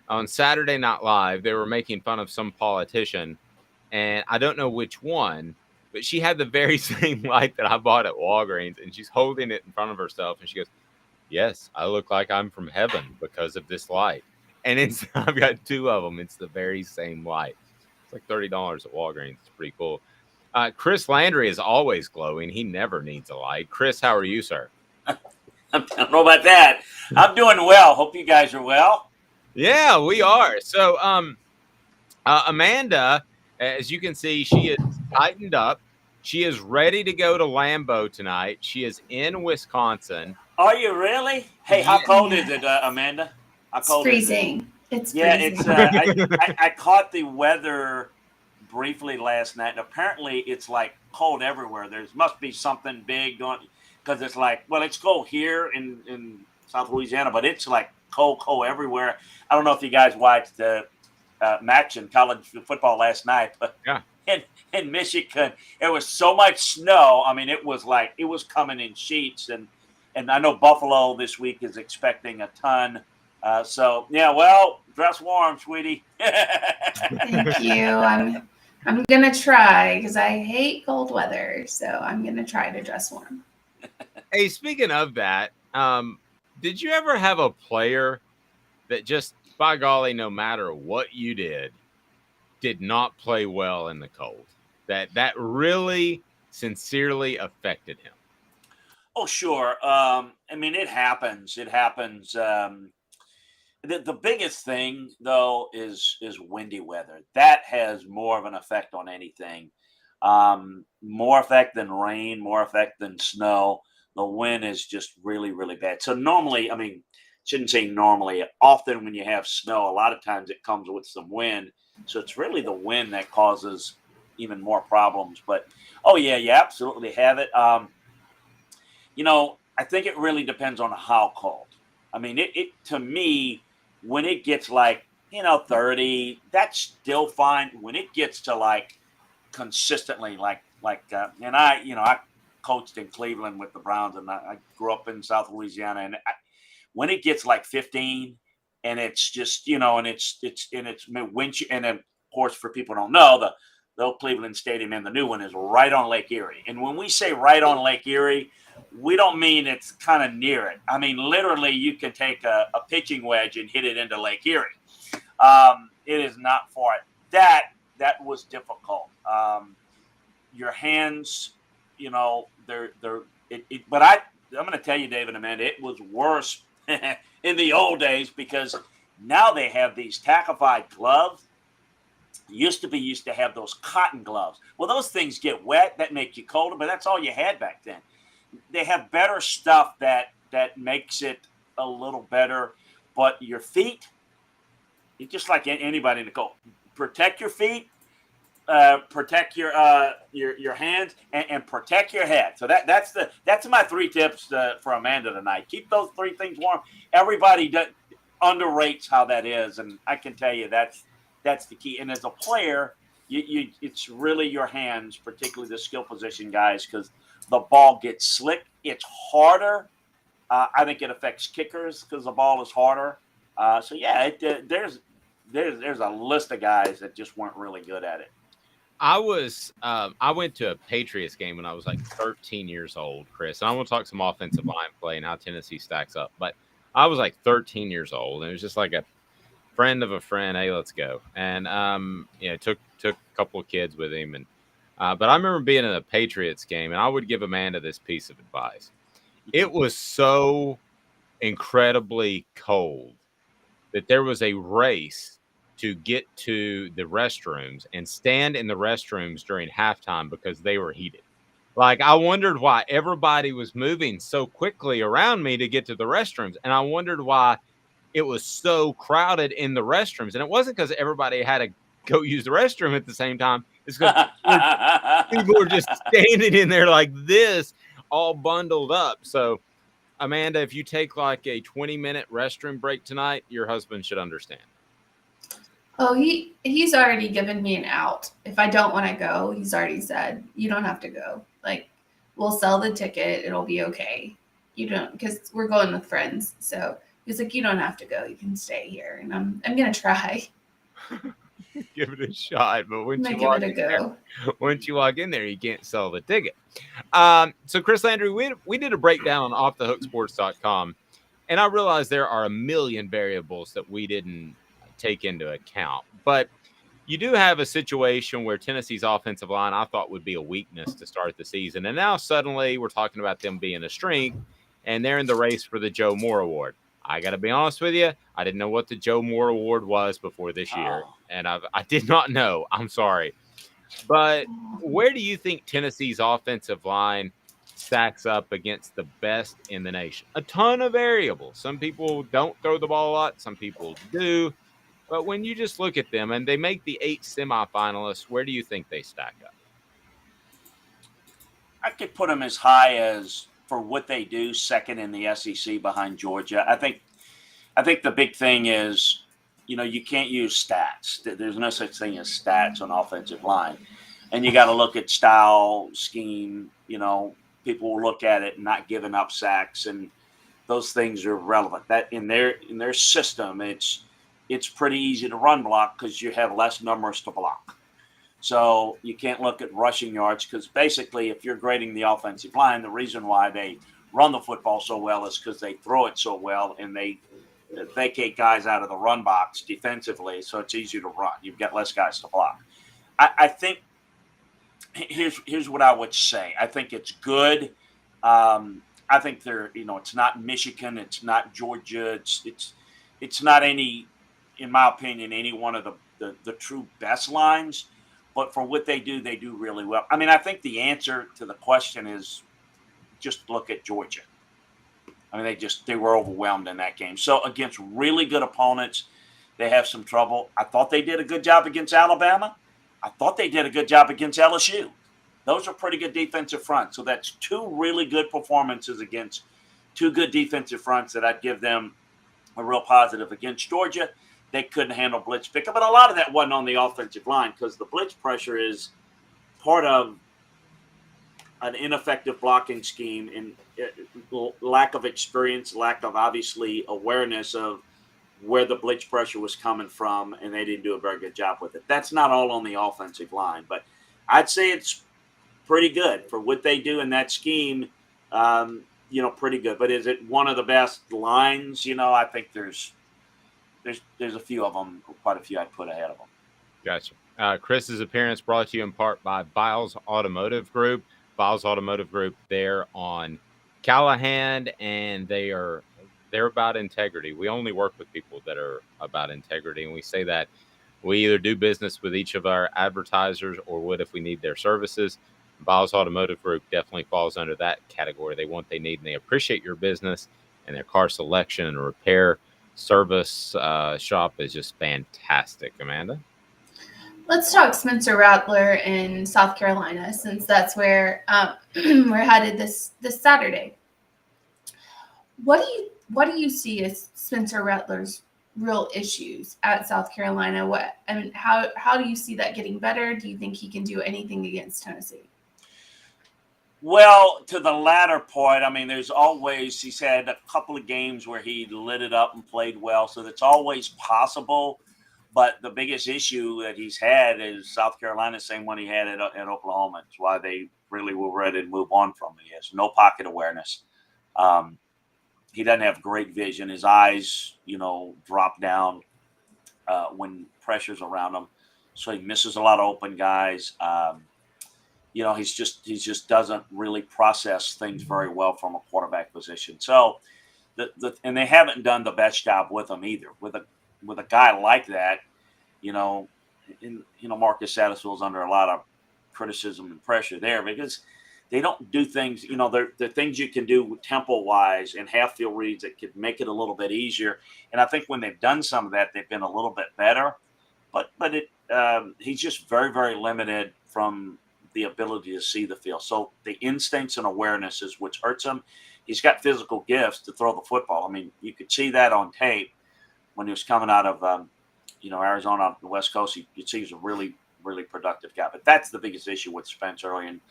on Saturday Night Live they were making fun of some politician, and I don't know which one, but she had the very same light that I bought at Walgreens, and she's holding it in front of herself, and she goes, "Yes, I look like I'm from heaven because of this light." And I've got two of them. It's the very same light. It's like $30 at Walgreens. It's pretty cool. Chris Landry is always glowing. He never needs a light. Chris, how are you, sir? I don't know about that. I'm doing well. Hope you guys are well. Yeah, we are. So, Amanda, as you can see, she is tightened up. She is ready to go to Lambeau tonight. She is in Wisconsin. Are you really? Hey, how cold is it, Amanda? How cold It's freezing. It's freezing. freezing. I caught the weather briefly last night, and apparently it's like cold everywhere. There must be something big going, because it's like, well, it's cold here in South Louisiana, but it's like cold everywhere. I don't know if you guys watched the match in college football last night, but yeah, in Michigan, it was so much snow. I mean, it was coming in sheets, and I know Buffalo this week is expecting a ton. So yeah, well, dress warm, sweetie. Thank you. I'm gonna try because I hate cold weather, so I'm gonna try to dress warm. Hey, speaking of that, did you ever have a player that just, by golly, no matter what you did not play well in the cold? That really sincerely affected him. Oh, sure. I mean, it happens. It happens. The biggest thing, though, is windy weather. That has more of an effect on anything. More effect than rain, more effect than snow. The wind is just really, really bad. So normally, I mean, shouldn't say normally. Often when you have snow, a lot of times it comes with some wind. So it's really the wind that causes even more problems. But, oh, yeah, you absolutely have it. You know, I think it really depends on how cold. I mean, it to me, when it gets like, 30, that's still fine. When it gets to like consistently, and I coached in Cleveland with the Browns, and I grew up in South Louisiana, and when it gets like 15, and it's just, and it's wind, and then, of course, for people who don't know, the old Cleveland Stadium and the new one is right on Lake Erie. And when we say right on Lake Erie, we don't mean it's kind of near it. I mean, literally, you can take a pitching wedge and hit it into Lake Erie. It is not far. That was difficult. Your hands, they're. But I'm going to tell you, David and Amanda, it was worse in the old days because now they have these tackified gloves. Used to have those cotton gloves. Well, those things get wet. That make you colder, but that's all you had back then. They have better stuff that makes it a little better. But your feet, it's just like anybody in the cold. Protect your feet, protect your hands, and protect your head. So that's my 3 tips for Amanda tonight. Keep those 3 things warm. Everybody underrates how that is, and I can tell you that's the key. And as a player, it's really your hands, particularly the skill position guys, because the ball gets slick. It's harder. I think it affects kickers because the ball is harder. So yeah, there's a list of guys that just weren't really good at it. I went to a Patriots game when I was like 13 years old, Chris. And I want to talk some offensive line play and how Tennessee stacks up. But I was like 13 years old, and it was just like a friend of a friend. Hey, let's go. And took a couple of kids with him, and but I remember being in a Patriots game, and I would give Amanda this piece of advice. It was so incredibly cold that there was a race to get to the restrooms and stand in the restrooms during halftime because they were heated. Like, I wondered why everybody was moving so quickly around me to get to the restrooms, and I wondered why it was so crowded in the restrooms. And it wasn't because everybody had to go use the restroom at the same time. It's because people were just standing in there like this, all bundled up. So, Amanda, if you take like a 20-minute restroom break tonight, your husband should understand. Oh, he's already given me an out. If I don't want to go, he's already said, you don't have to go. Like, we'll sell the ticket. It'll be okay. You don't, because we're going with friends. So he's like, you don't have to go. You can stay here. And I'm going to try. Give it a shot. But once you walk in there, you can't sell the ticket. So Chris Landry, we did a breakdown on offthehooksports.com, and I realized there are a million variables that we didn't take into account. But you do have a situation where Tennessee's offensive line, I thought, would be a weakness to start the season. And now suddenly we're talking about them being a strength, and they're in the race for the Joe Moore Award. I got to be honest with you, I didn't know what the Joe Moore Award was before this year, and I did not know. I'm sorry. But where do you think Tennessee's offensive line stacks up against the best in the nation? A ton of variables. Some people don't throw the ball a lot. Some people do. But when you just look at them and they make the 8 semifinalists, where do you think they stack up? I could put them as high as for what they do, second in the SEC behind Georgia. I think the big thing is, you can't use stats. There's no such thing as stats on offensive line. And you got to look at style, scheme. People will look at it and not giving up sacks, and those things are relevant. That in their system, it's pretty easy to run block because you have less numbers to block. So you can't look at rushing yards because basically, if you're grading the offensive line, the reason why they run the football so well is because they throw it so well and they vacate guys out of the run box defensively, so it's easier to run. You've got less guys to block. I think here's what I would say. I think it's good. I think it's not Michigan, it's not Georgia, it's not any, in my opinion, any one of the true best lines. But for what they do really well. I mean, I think the answer to the question is just look at Georgia. I mean, they were overwhelmed in that game. So against really good opponents, they have some trouble. I thought they did a good job against Alabama. I thought they did a good job against LSU. Those are pretty good defensive fronts. So that's two really good performances against two good defensive fronts that I'd give them a real positive. Against Georgia, they couldn't handle blitz pickup. But a lot of that wasn't on the offensive line because the blitz pressure is part of an ineffective blocking scheme and lack of experience, lack of obviously awareness of where the blitz pressure was coming from, and they didn't do a very good job with it. That's not all on the offensive line, but I'd say it's pretty good for what they do in that scheme. Pretty good. But is it one of the best lines? I think there's a few of them, quite a few I'd put ahead of them. Gotcha. Chris's appearance brought to you in part by Vols Automotive Group. Vols Automotive Group, they're on Callahan, and they're about integrity. We only work with people that are about integrity, and we say that we either do business with each of our advertisers or would if we need their services. Vols Automotive Group definitely falls under that category. They want, they need, and they appreciate your business, and their car selection and repair service shop is just fantastic. Amanda? Let's talk Spencer Rattler in South Carolina, since that's where we're headed this Saturday. What do you see as Spencer Rattler's real issues at South Carolina? How do you see that getting better? Do you think he can do anything against Tennessee? Well, to the latter point, I mean, he's had a couple of games where he lit it up and played well, so that's always possible. But the biggest issue that he's had is South Carolina, same one he had at Oklahoma. It's why they really were ready to move on from him. He has no pocket awareness. He doesn't have great vision. His eyes, drop down when pressure's around him. So he misses a lot of open guys. He just doesn't really process things very well from a quarterback position. So, and they haven't done the best job with him either. With a guy like that, Marcus Satterfield's under a lot of criticism and pressure there because they don't do things. They're things you can do tempo-wise and half-field reads that could make it a little bit easier. And I think when they've done some of that, they've been a little bit better. But he's just very, very limited from the ability to see the field. So the instincts and awareness is what hurts him. He's got physical gifts to throw the football. I mean, you could see that on tape when he was coming out of, Arizona on the West Coast. You'd see he's a really, really productive guy. But that's the biggest issue with Spencer. And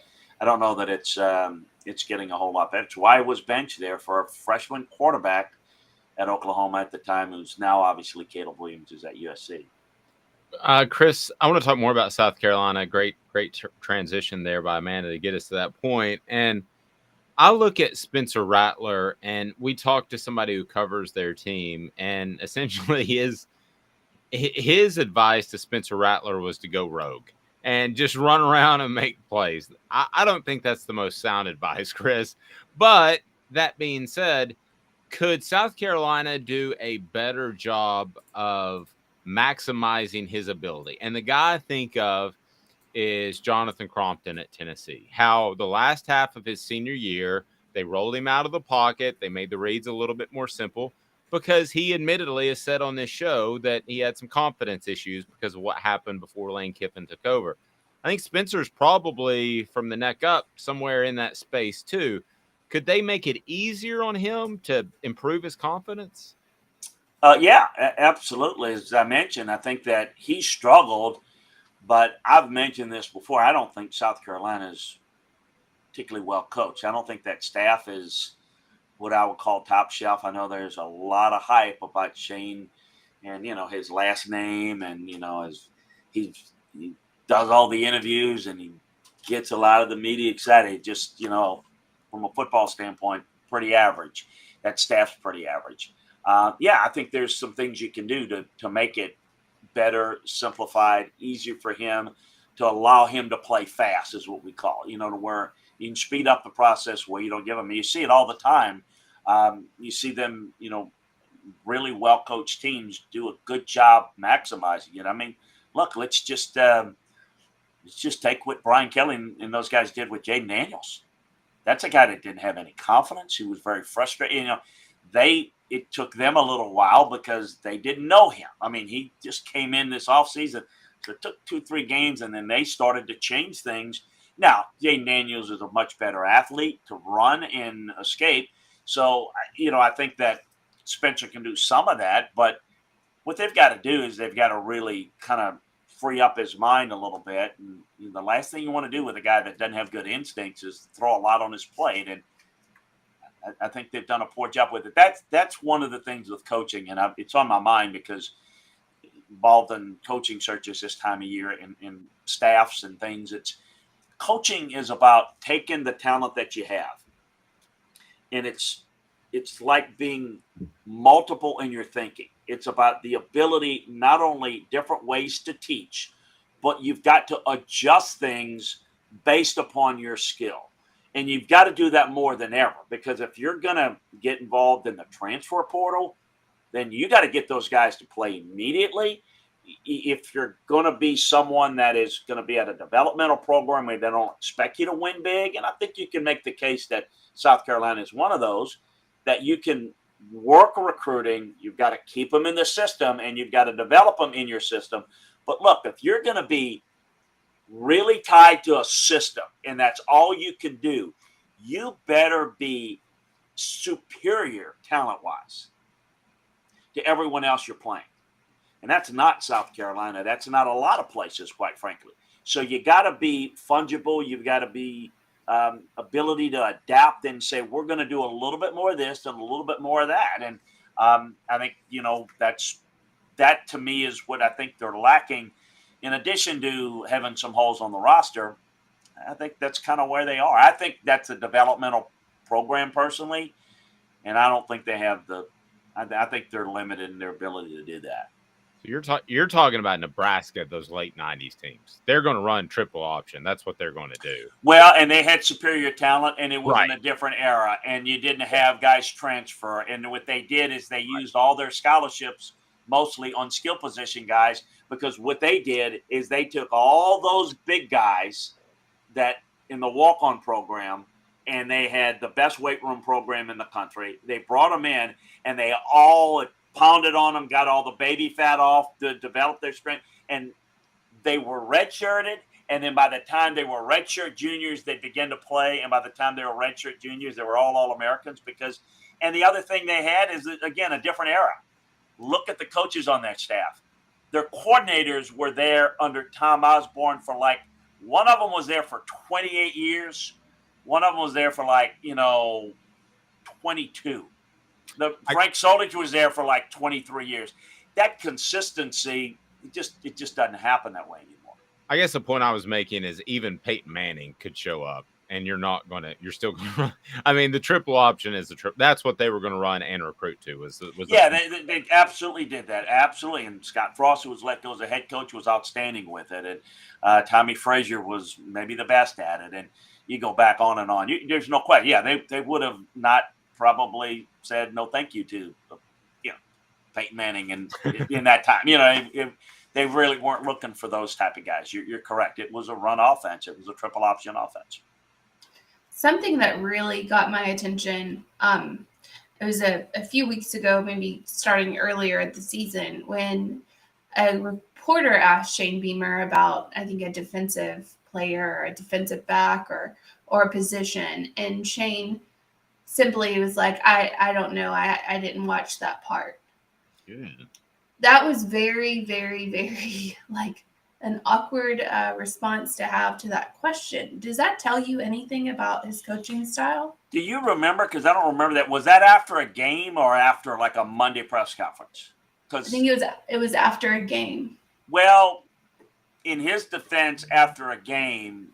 I don't know that it's getting a whole lot better. It's why he was benched there for a freshman quarterback at Oklahoma at the time, who's now obviously Caleb Williams is at USC. Chris, I want to talk more about South Carolina. Great transition there by Amanda to get us to that point. And I look at Spencer Rattler, and we talked to somebody who covers their team, and essentially his advice to Spencer Rattler was to go rogue and just run around and make plays. I don't think that's the most sound advice, Chris. But that being said, could South Carolina do a better job of maximizing his ability? And the guy I think of is Jonathan Crompton at Tennessee. How the last half of his senior year, they rolled him out of the pocket. They made the reads a little bit more simple because he admittedly has said on this show that he had some confidence issues because of what happened before Lane Kiffin took over. I think Spencer's probably from the neck up somewhere in that space too. Could they make it easier on him to improve his confidence? Yeah, absolutely. As I mentioned, I think that he struggled, but I've mentioned this before. I don't think South Carolina is particularly well coached. I don't think that staff is what I would call top shelf. I know there's a lot of hype about Shane and, his last name, and, he does all the interviews and he gets a lot of the media excited. Just, from a football standpoint, pretty average. That staff's pretty average. Yeah, I think there's some things you can do to make it better, simplified, easier for him, to allow him to play fast is what we call it, to where you can speed up the process where you don't give them. You see it all the time. You see them, really well coached teams do a good job maximizing it. I mean, look, let's just take what Brian Kelly and those guys did with Jaden Daniels. That's a guy that didn't have any confidence. He was very frustrated. It took them a little while because they didn't know him. I mean, he just came in this offseason. So it took 2-3 games, and then they started to change things. Now, Jaden Daniels is a much better athlete to run and escape. So, I think that Spencer can do some of that. But what they've got to do is they've got to really kind of free up his mind a little bit. And the last thing you want to do with a guy that doesn't have good instincts is throw a lot on his plate. And I think they've done a poor job with it. That's one of the things with coaching, and it's on my mind because involved in coaching searches this time of year and staffs and things. Coaching is about taking the talent that you have, and it's like being multiple in your thinking. It's about the ability, not only different ways to teach, but you've got to adjust things based upon your skill. And you've got to do that more than ever, because if you're going to get involved in the transfer portal, then you got to get those guys to play immediately. If you're going to be someone that is going to be at a developmental program where they don't expect you to win big, and I think you can make the case that South Carolina is one of those, that you can work recruiting, you've got to keep them in the system, and you've got to develop them in your system. But look, if you're going to be really tied to a system and that's all you can do, you better be superior talent-wise to everyone else you're playing. And that's not South Carolina. That's not a lot of places, quite frankly. So you got to be fungible. You've got to be ability to adapt and say, we're going to do a little bit more of this and a little bit more of that. And I think, that to me is what I think they're lacking. In addition to having some holes on the roster, I think that's kind of where they are. I think that's a developmental program personally, and I don't think they have I think they're limited in their ability to do that. So you're talking about Nebraska, those late 90s teams. They're going to run triple option. That's what they're going to do. Well, and they had superior talent, and it was in a different era, and you didn't have guys transfer. And what they did is they used all their scholarships mostly on skill position guys, because what they did is they took all those big guys that in the walk-on program, and they had the best weight room program in the country. They brought them in, and they all pounded on them, got all the baby fat off to develop their strength, and they were redshirted. And then by the time they were redshirt juniors, they began to play, and by the time they were redshirt juniors, they were all Americans. And the other thing they had is, again, a different era. Look at the coaches on that staff. Their coordinators were there under Tom Osborne for one of them was there for 28 years. One of them was there for 22. Frank Solich was there for 23 years. That consistency, it just doesn't happen that way anymore. I guess the point I was making is even Peyton Manning could show up, and you're still going to run. I mean, the triple option is the triple. That's what they were going to run and recruit to. They absolutely did that. Absolutely. And Scott Frost, who was let go as a head coach, was outstanding with it. And Tommy Frazier was maybe the best at it. And you go back on and on. There's no question. Yeah, they would have not probably said no thank you to Peyton Manning in that time. They really weren't looking for those type of guys. You're correct. It was a run offense. It was a triple option offense. Something that really got my attention, it was a few weeks ago, maybe starting earlier at the season, when a reporter asked Shane Beamer about, I think, a defensive player or a defensive back or a position. And Shane simply was like, I don't know. I didn't watch that part. Good. That was very, very, very like an awkward response to have to that question. Does that tell you anything about his coaching style? Do you remember? Because I don't remember that. Was that after a game or after like a Monday press conference? I think it was after a game. Well, in his defense, after a game,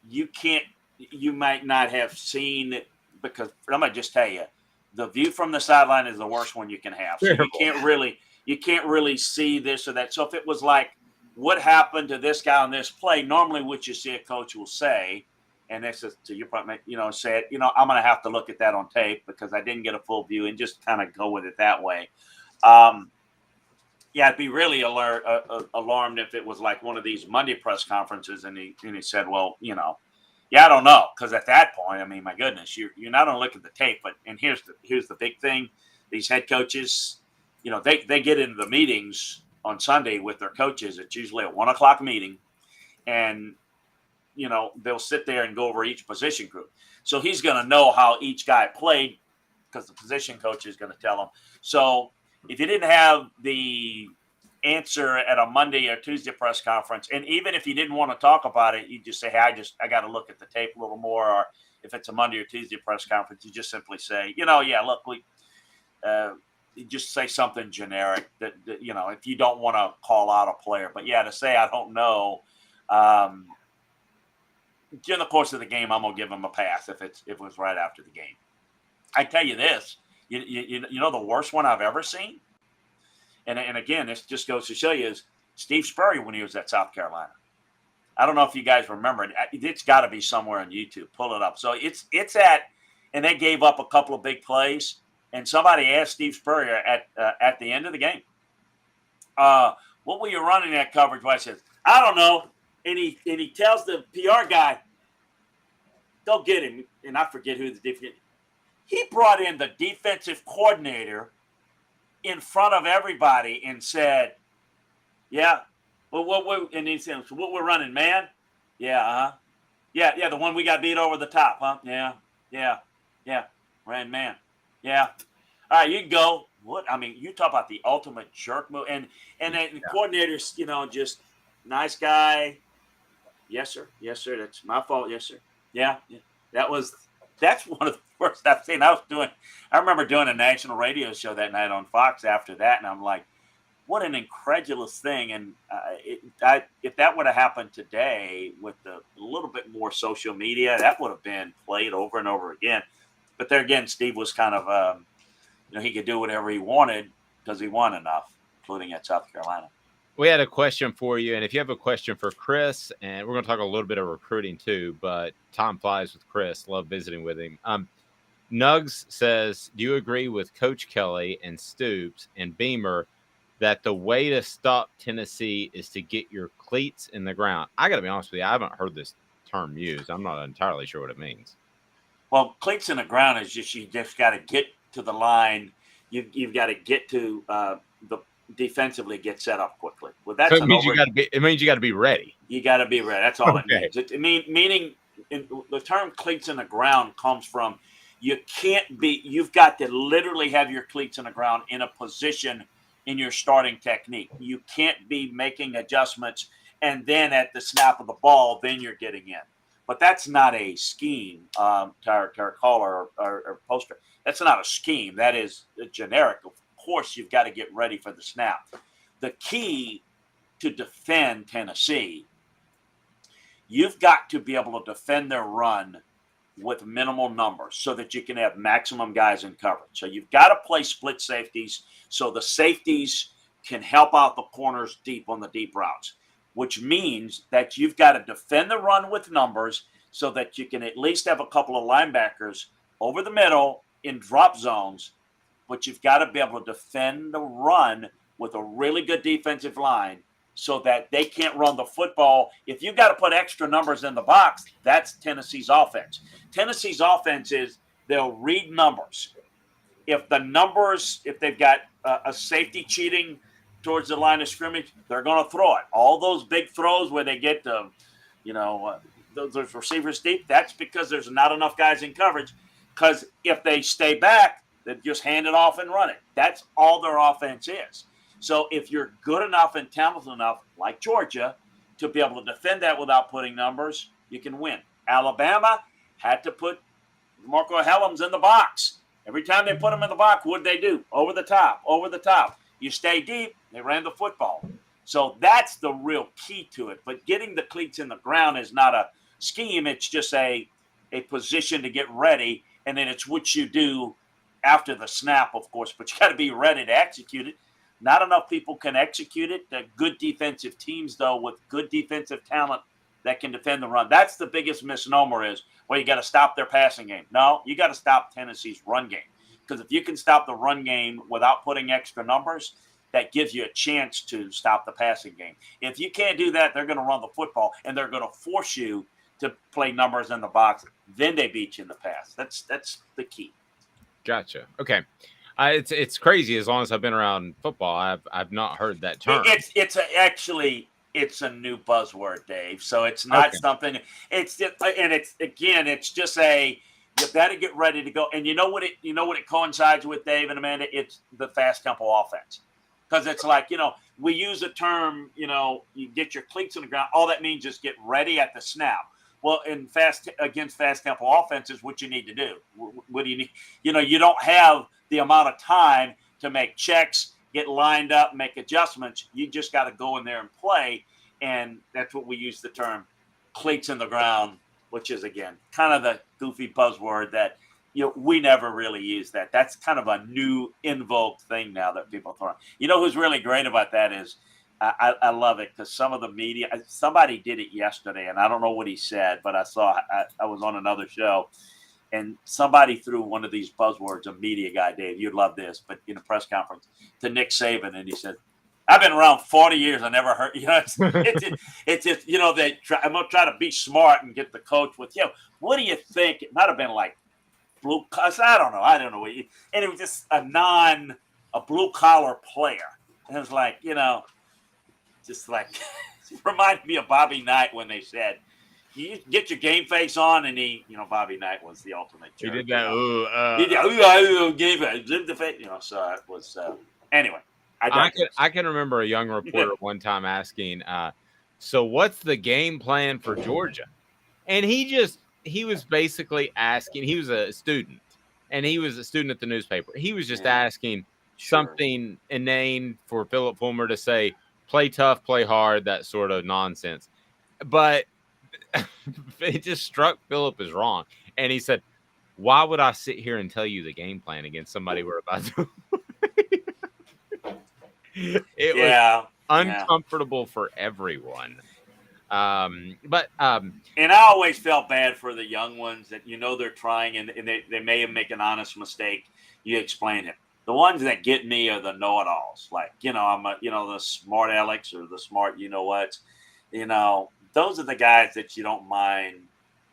you might not have seen it, because I'm gonna just tell you, the view from the sideline is the worst one you can have. So you can't really see this or that. So if it was like, what happened to this guy on this play? Normally, what you see a coach will say, and this is to your point, say it. I'm gonna have to look at that on tape because I didn't get a full view, and just kind of go with it that way. Yeah, I'd be really alarmed if it was like one of these Monday press conferences, and he said, well, I don't know, because at that point, I mean, my goodness, you're not only looking at the tape, but here's the big thing: these head coaches, they get into the meetings on Sunday with their coaches. It's usually a 1:00 meeting, and they'll sit there and go over each position group. So he's going to know how each guy played because the position coach is going to tell him. So if you didn't have the answer at a Monday or Tuesday press conference, and even if you didn't want to talk about it, you just say, hey, I got to look at the tape a little more. Or if it's a Monday or Tuesday press conference, you just simply say, look, you just say something generic that if you don't want to call out a player. But to say I don't know, during the course of the game, I'm gonna give him a pass if it was right after the game. I tell you this, the worst one I've ever seen, and again, this just goes to show you, is Steve Spurrier when he was at South Carolina. I don't know if you guys remember it. It's got to be somewhere on YouTube. Pull it up. So it's at, and they gave up a couple of big plays, and somebody asked Steve Spurrier at the end of the game, what were you running that coverage? I said, I don't know. And he tells the PR guy, go get him. And I forget who the defense. He brought in the defensive coordinator in front of everybody and said, yeah, well, and he said, so what we're running, man? Yeah, yeah, the one we got beat over the top, huh? Yeah, ran man. Yeah. All right, you can go. What? I mean, you talk about the ultimate jerk move. And the coordinator's, just nice guy. Yes, sir. That's my fault. Yes, sir. Yeah. That's one of the worst I've seen. I remember doing a national radio show that night on Fox after that, and I'm like, what an incredulous thing. And if that would have happened today with a little bit more social media, that would have been played over and over again. But there again, Steve was kind of, he could do whatever he wanted because he won enough, including at South Carolina. We had a question for you, and if you have a question for Chris, and we're going to talk a little bit of recruiting too, but time flies with Chris. Love visiting with him. Nugs says, do you agree with Coach Kelly and Stoops and Beamer that the way to stop Tennessee is to get your cleats in the ground? I got to be honest with you, I haven't heard this term used. I'm not entirely sure what it means. Well, cleats in the ground is you just got to get to the line. You've got to get to the defensively get set up quickly. Well, that's so it means you got to be ready. You got to be ready. That's all it means. Meaning the term cleats in the ground comes from you've got to literally have your cleats in the ground in a position in your starting technique. You can't be making adjustments and then at the snap of the ball, then you're getting in. But that's not a scheme, to our caller or poster. That's not a scheme. That is generic. Of course, you've got to get ready for the snap. The key to defend Tennessee, you've got to be able to defend their run with minimal numbers so that you can have maximum guys in coverage. So you've got to play split safeties so the safeties can help out the corners deep on the deep routes, which means that you've got to defend the run with numbers so that you can at least have a couple of linebackers over the middle in drop zones, but you've got to be able to defend the run with a really good defensive line so that they can't run the football. If you've got to put extra numbers in the box, that's Tennessee's offense. Tennessee's offense is they'll read numbers. If they've got a safety cheating towards the line of scrimmage, they're going to throw it. All those big throws where they get those receivers deep, that's because there's not enough guys in coverage. Because if they stay back, they just hand it off and run it. That's all their offense is. So if you're good enough and talented enough, like Georgia, to be able to defend that without putting numbers, you can win. Alabama had to put Marco Helms in the box. Every time they put him in the box, what did they do? Over the top, over the top. You stay deep, they ran the football. So that's the real key to it. But getting the cleats in the ground is not a scheme. It's just a position to get ready, and then it's what you do after the snap, of course. But you got to be ready to execute it. Not enough people can execute it. The good defensive teams, though, with good defensive talent that can defend the run. That's the biggest misnomer is, well, you got to stop their passing game. No, you got to stop Tennessee's run game. Because if you can stop the run game without putting extra numbers, that gives you a chance to stop the passing game. If you can't do that, they're going to run the football, and they're going to force you to play numbers in the box. Then they beat you in the pass. That's the key. Gotcha. Okay. It's crazy. As long as I've been around football, I've not heard that term. It's a new buzzword, Dave. So it's not something. It's just, and it's just you better get ready to go. And you know what it coincides with, Dave and Amanda? It's the fast tempo offense. Because it's like, we use a term, you get your cleats on the ground. All that means is get ready at the snap. Well, against fast tempo offenses, what you need to do? What do you need? You don't have the amount of time to make checks, get lined up, make adjustments. You just got to go in there and play. And that's what we use the term cleats in the ground, which is, again, kind of the goofy buzzword that, we never really use that. That's kind of a new invoked thing now that people throw. Who's really great about that is, I love it because some of the media, somebody did it yesterday, and I don't know what he said, but I was on another show, and somebody threw one of these buzzwords, a media guy, Dave, you'd love this, but in a press conference, to Nick Saban, and he said, I've been around 40 years. I never heard, it's just, I'm going to try to be smart and get the coach with, what do you think? It might have been like blue, I don't know. And it was just a blue collar player. And it was like, just like, it reminded me of Bobby Knight when they said, you get your game face on, and Bobby Knight was the ultimate jerk. He did that. Game face, so it was, anyway. I can remember a young reporter one time asking, so what's the game plan for Georgia? And he was basically asking, he was a student, and he was a student at the newspaper. He was just asking something inane for Philip Fulmer to say, play tough, play hard, that sort of nonsense. But it just struck Philip as wrong. And he said, why would I sit here and tell you the game plan against somebody we're about to It was uncomfortable for everyone. And I always felt bad for the young ones that they're trying and they may make an honest mistake. You explain it. The ones that get me are the know-it-alls. Like, I'm the smart Alex or the smart what. Those are the guys that you don't mind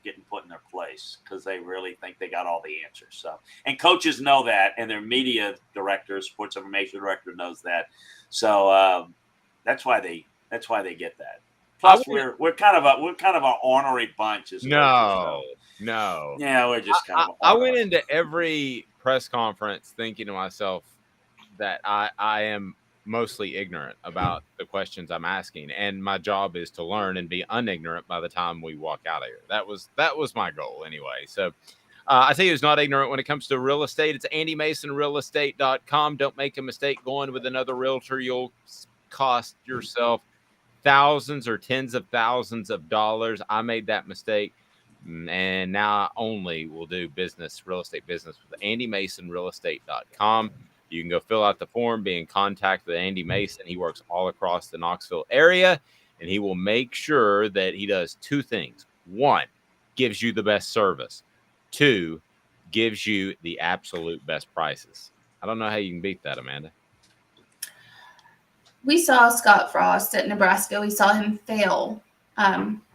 getting put in their place because they really think they got all the answers. So, and coaches know that, and their media director, sports information director knows that. So that's why they get that. Plus, we're kind of an ornery bunch. No. Yeah, we're just kind of. I went into every press conference thinking to myself that I am mostly ignorant about the questions I'm asking, and my job is to learn and be unignorant by the time we walk out of here. That was my goal anyway. So I tell you, who's not ignorant when it comes to real estate. It's AndyMasonRealEstate.com. Don't make a mistake going with another realtor. You'll cost yourself thousands or tens of thousands of dollars. I made that mistake, and now I only will do real estate business with AndyMasonRealEstate.com. You can go fill out the form, be in contact with Andy Mason. He works all across the Knoxville area, and he will make sure that he does two things. One, gives you the best service. Two, gives you the absolute best prices. I don't know how you can beat that, Amanda. We saw Scott Frost at Nebraska. We saw him fail,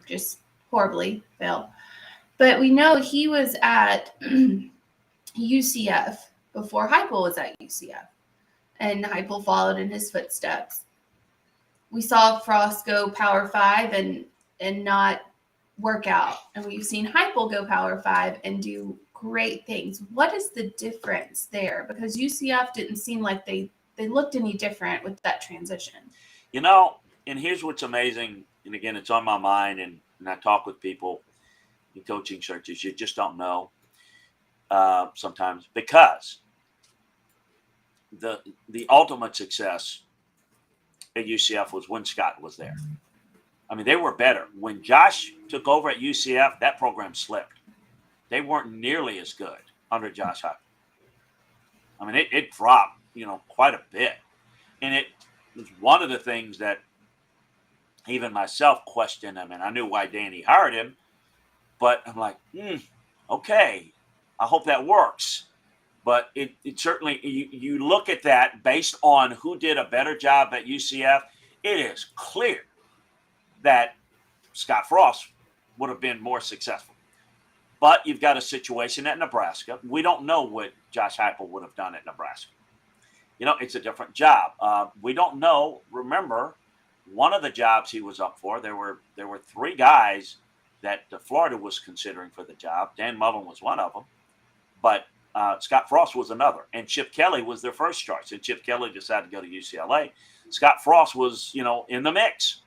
just horribly fail. But we know he was at UCF before Heupel was at UCF, and Heupel followed in his footsteps. We saw Frost go Power 5 and not work out, and we've seen Heupel go Power 5 and do great things. What is the difference there? Because UCF didn't seem like they looked any different with that transition. You know, and here's what's amazing, and again, it's on my mind, and I talk with people in coaching searches. You just don't know sometimes, because the ultimate success at UCF was when Scott was there. I mean, they were better. When Josh took over at UCF, that program slipped. They weren't nearly as good under Josh Heupel. I mean, it dropped, quite a bit. And it was one of the things that even myself questioned. I mean, I knew why Danny hired him, but I'm like, okay, I hope that works. But it certainly, you look at that based on who did a better job at UCF, it is clear that Scott Frost would have been more successful. But you've got a situation at Nebraska. We don't know what Josh Heupel would have done at Nebraska. It's a different job. We don't know. Remember, one of the jobs he was up for, there were 3 guys that Florida was considering for the job. Dan Mullen was one of them, but Scott Frost was another. And Chip Kelly was their first choice. And Chip Kelly decided to go to UCLA. Scott Frost was, in the mix.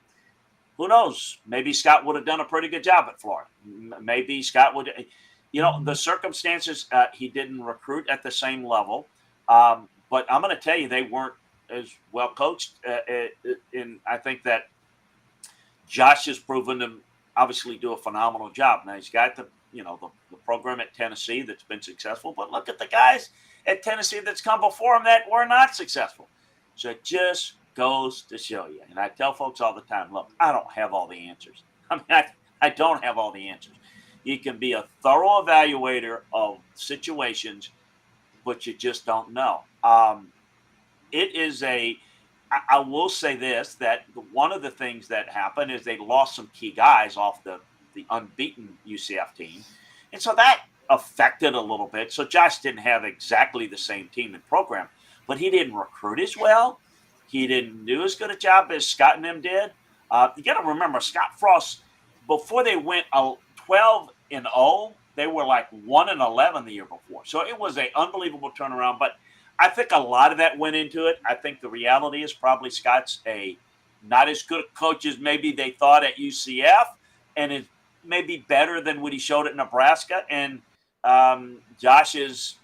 Who knows? Maybe Scott would have done a pretty good job at Florida. Maybe Scott would, the circumstances, he didn't recruit at the same level. But I'm going to tell you, they weren't as well coached. And I think that Josh has proven to obviously do a phenomenal job. Now, he's got the program at Tennessee that's been successful. But look at the guys at Tennessee that's come before him that were not successful. So it just goes to show you. And I tell folks all the time, look, I don't have all the answers. I mean, I don't have all the answers. You can be a thorough evaluator of situations, but you just don't know. It is I will say this, that one of the things that happened is they lost some key guys off the unbeaten UCF team. And so that affected a little bit. So Josh didn't have exactly the same team and program, but he didn't recruit as well. He didn't do as good a job as Scott and them did. You got to remember, Scott Frost, before they went 12-0, they were like 1-11 the year before. So it was an unbelievable turnaround. But I think a lot of that went into it. I think the reality is probably Scott's not as good a coach as maybe they thought at UCF, and is maybe better than what he showed at Nebraska. And Josh is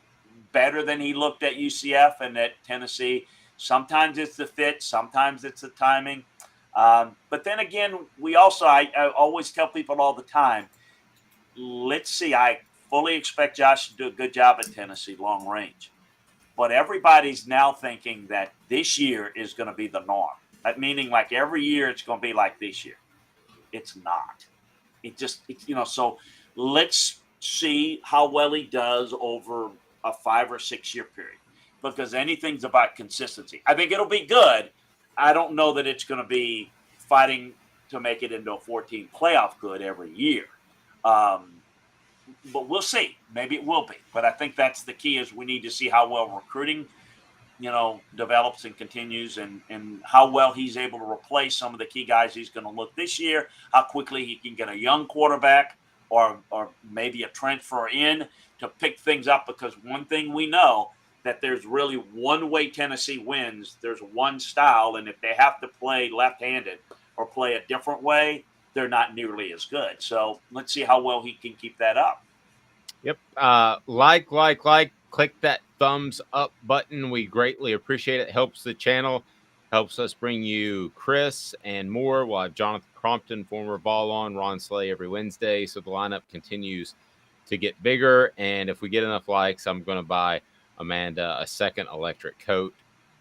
better than he looked at UCF and at Tennessee. Sometimes it's the fit, sometimes it's the timing. But then again, I always tell people all the time, let's see, I fully expect Josh to do a good job at Tennessee long range. But everybody's now thinking that this year is going to be the norm. Meaning like every year it's going to be like this year. It's not. So let's see how well he does over a 5 or 6 year period. Because anything's about consistency. I think it'll be good. I don't know that it's going to be fighting to make it into a 14 playoff good every year. But we'll see. Maybe it will be. But I think that's the key, is we need to see how well recruiting, develops and continues, and how well he's able to replace some of the key guys he's going to look this year, how quickly he can get a young quarterback or maybe a transfer in to pick things up. Because one thing we know, that there's really one way Tennessee wins. There's one style, and if they have to play left-handed or play a different way, they're not nearly as good. So let's see how well he can keep that up. Yep. Click that thumbs up button. We greatly appreciate it. Helps the channel, helps us bring you Chris and more. We'll have Jonathan Crompton, former Vol, on, Ron Slay every Wednesday. So the lineup continues to get bigger. And if we get enough likes, I'm going to buy Amanda a second electric coat,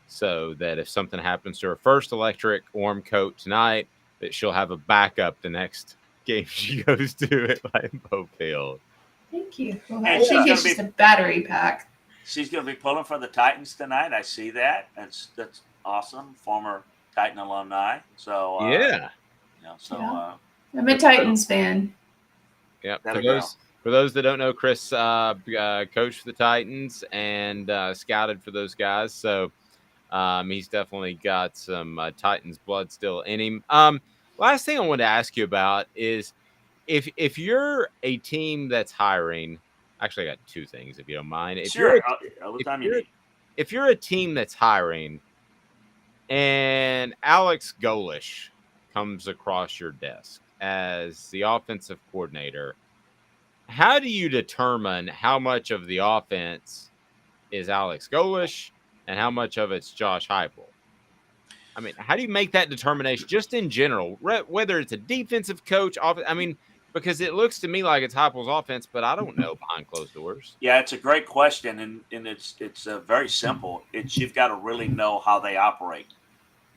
so that if something happens to her first electric warm coat tonight, that she'll have a backup the next game she goes to at Lambeau Field. Thank you. Well, I think it's just a battery pack. She's going to be pulling for the Titans tonight. I see that. That's awesome. Former Titan alumni. So yeah. I'm a Titans fan. Yeah. For those that don't know, Chris coached for the Titans and scouted for those guys. So he's definitely got some Titans blood still in him. Last thing I wanted to ask you about is if you're a team that's hiring Actually, I got two things, if you don't mind. If Sure. you're All the if time you you're need. if you're a team that's hiring and Alex Golish comes across your desk as the offensive coordinator, how do you determine how much of the offense is Alex Golish and how much of it's Josh Heupel? I mean, how do you make that determination just in general, whether it's a defensive coach, I mean, because it looks to me like it's Heupel's offense, but I don't know behind closed doors. Yeah, it's a great question, and it's very simple. It's you've got to really know how they operate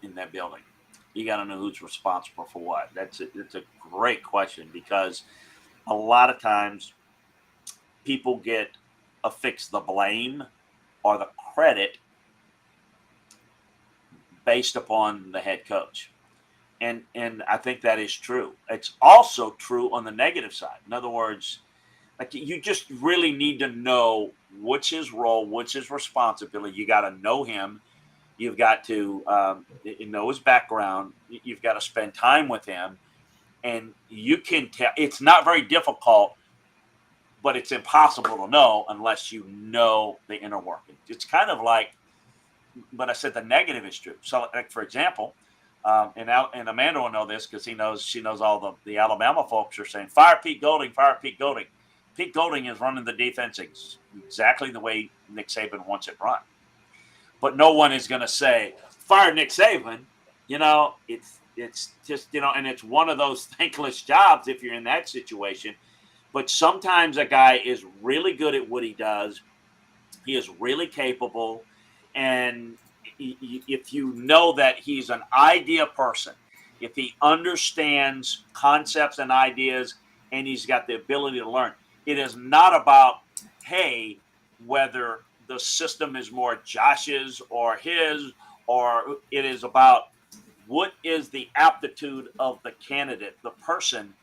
in that building. You got to know who's responsible for what. It's a great question because a lot of times people get affixed the blame or the credit based upon the head coach. And I think that is true. It's also true on the negative side. In other words, like you just really need to know what's his role, what's his responsibility. You got to know him. You've got to know his background. You've got to spend time with him, and you can tell. It's not very difficult, but it's impossible to know unless you know the inner working. It's kind of like, but I said the negative is true. So, like for example, and Amanda will know this because she knows all the Alabama folks are saying fire Pete Golding, fire Pete Golding. Pete Golding is running the defense exactly the way Nick Saban wants it run. But no one is going to say, fire Nick Saban. It's just, and it's one of those thankless jobs if you're in that situation. But sometimes a guy is really good at what he does. He is really capable. And if you know that he's an idea person, if he understands concepts and ideas and he's got the ability to learn, it is not about, hey, whether the system is more Josh's or his, or it is about what is the aptitude of the candidate, the person,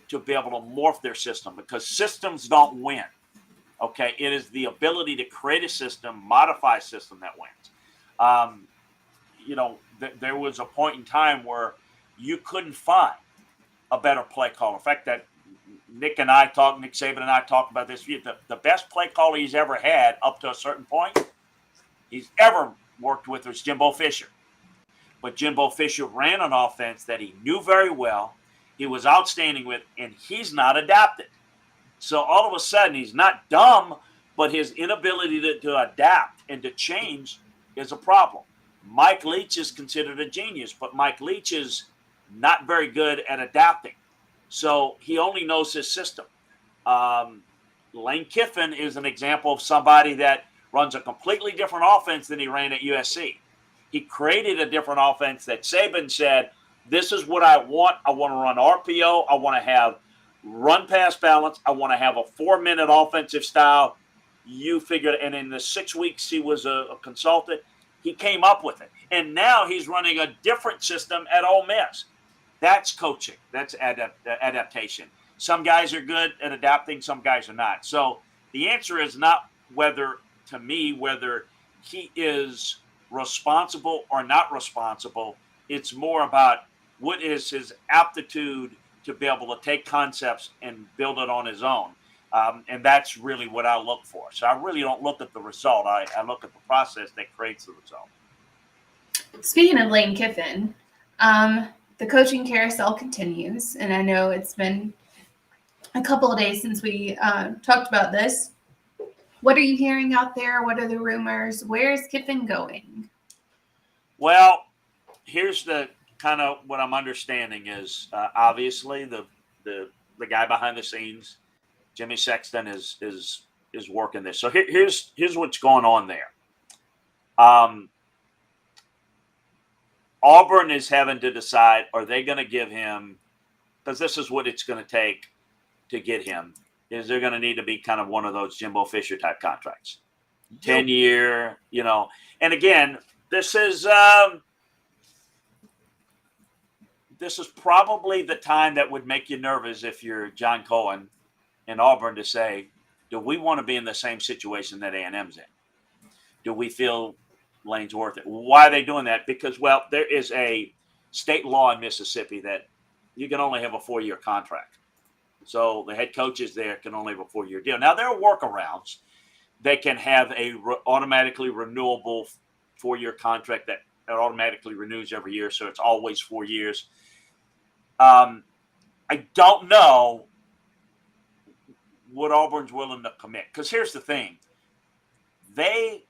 to be able to morph their system, because systems don't win. Okay, it is the ability to create a system, modify a system that wins. There was a point in time where you couldn't find a better play caller. In fact, that Nick Saban and I talked about this. The best play caller he's ever had up to a certain point he's ever worked with was Jimbo Fisher. But Jimbo Fisher ran an offense that he knew very well, he was outstanding with, and he's not adapted. So all of a sudden, he's not dumb, but his inability to adapt and to change is a problem. Mike Leach is considered a genius, but Mike Leach is not very good at adapting. So he only knows his system. Lane Kiffin is an example of somebody that runs a completely different offense than he ran at USC. He created a different offense that Saban said, this is what I want. I want to run RPO. I want to have run pass balance. I want to have a 4-minute offensive style. You figured, and in the 6 weeks he was a consultant, he came up with it. And now he's running a different system at Ole Miss. That's coaching. That's adaptation. Some guys are good at adapting. Some guys are not. So the answer is not whether he is responsible or not responsible. It's more about what is his aptitude to be able to take concepts and build it on his own. And that's really what I look for. So I really don't look at the result. I look at the process that creates the result. Speaking of Lane Kiffin, the coaching carousel continues. And I know it's been a couple of days since we talked about this. What are you hearing out there? What are the rumors? Where is Kiffin going? Well, here's the kind of what I'm understanding is obviously the guy behind the scenes, Jimmy Sexton, is working this. So here's what's going on there. Auburn is having to decide, are they going to give him, because this is what it's going to take to get him, is they're going to need to be kind of one of those Jimbo Fisher type contracts. 10-year, and again, this is probably the time that would make you nervous if you're John Cohen in Auburn to say, do we want to be in the same situation that A&M's in? Do we feel Lane's worth it? Why are they doing that? Because, well, there is a state law in Mississippi that you can only have a 4-year contract. So the head coaches there can only have a 4-year deal. Now, there are workarounds. They can have a automatically renewable 4-year contract that automatically renews every year, so it's always 4 years. I don't know what Auburn's willing to commit, because here's the thing. They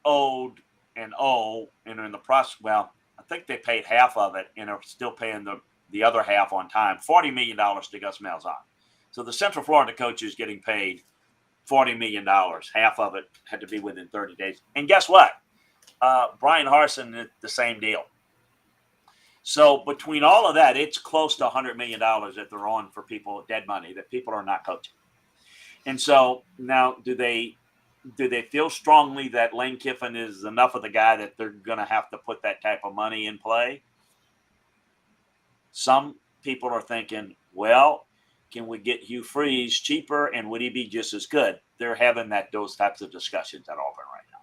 owed and owe, and in the process, well, I think they paid half of it and are still paying the other half on time, $40 million to Gus Malzahn. So the Central Florida coach is getting paid $40 million. Half of it had to be within 30 days. And guess what? Brian Harsin, the same deal. So between all of that, it's close to $100 million that they're on for people, dead money, that people are not coaching. And so now do they feel strongly that Lane Kiffin is enough of the guy that they're going to have to put that type of money in play? Some people are thinking, well, can we get Hugh Freeze cheaper, and would he be just as good? They're having those types of discussions at Auburn right now.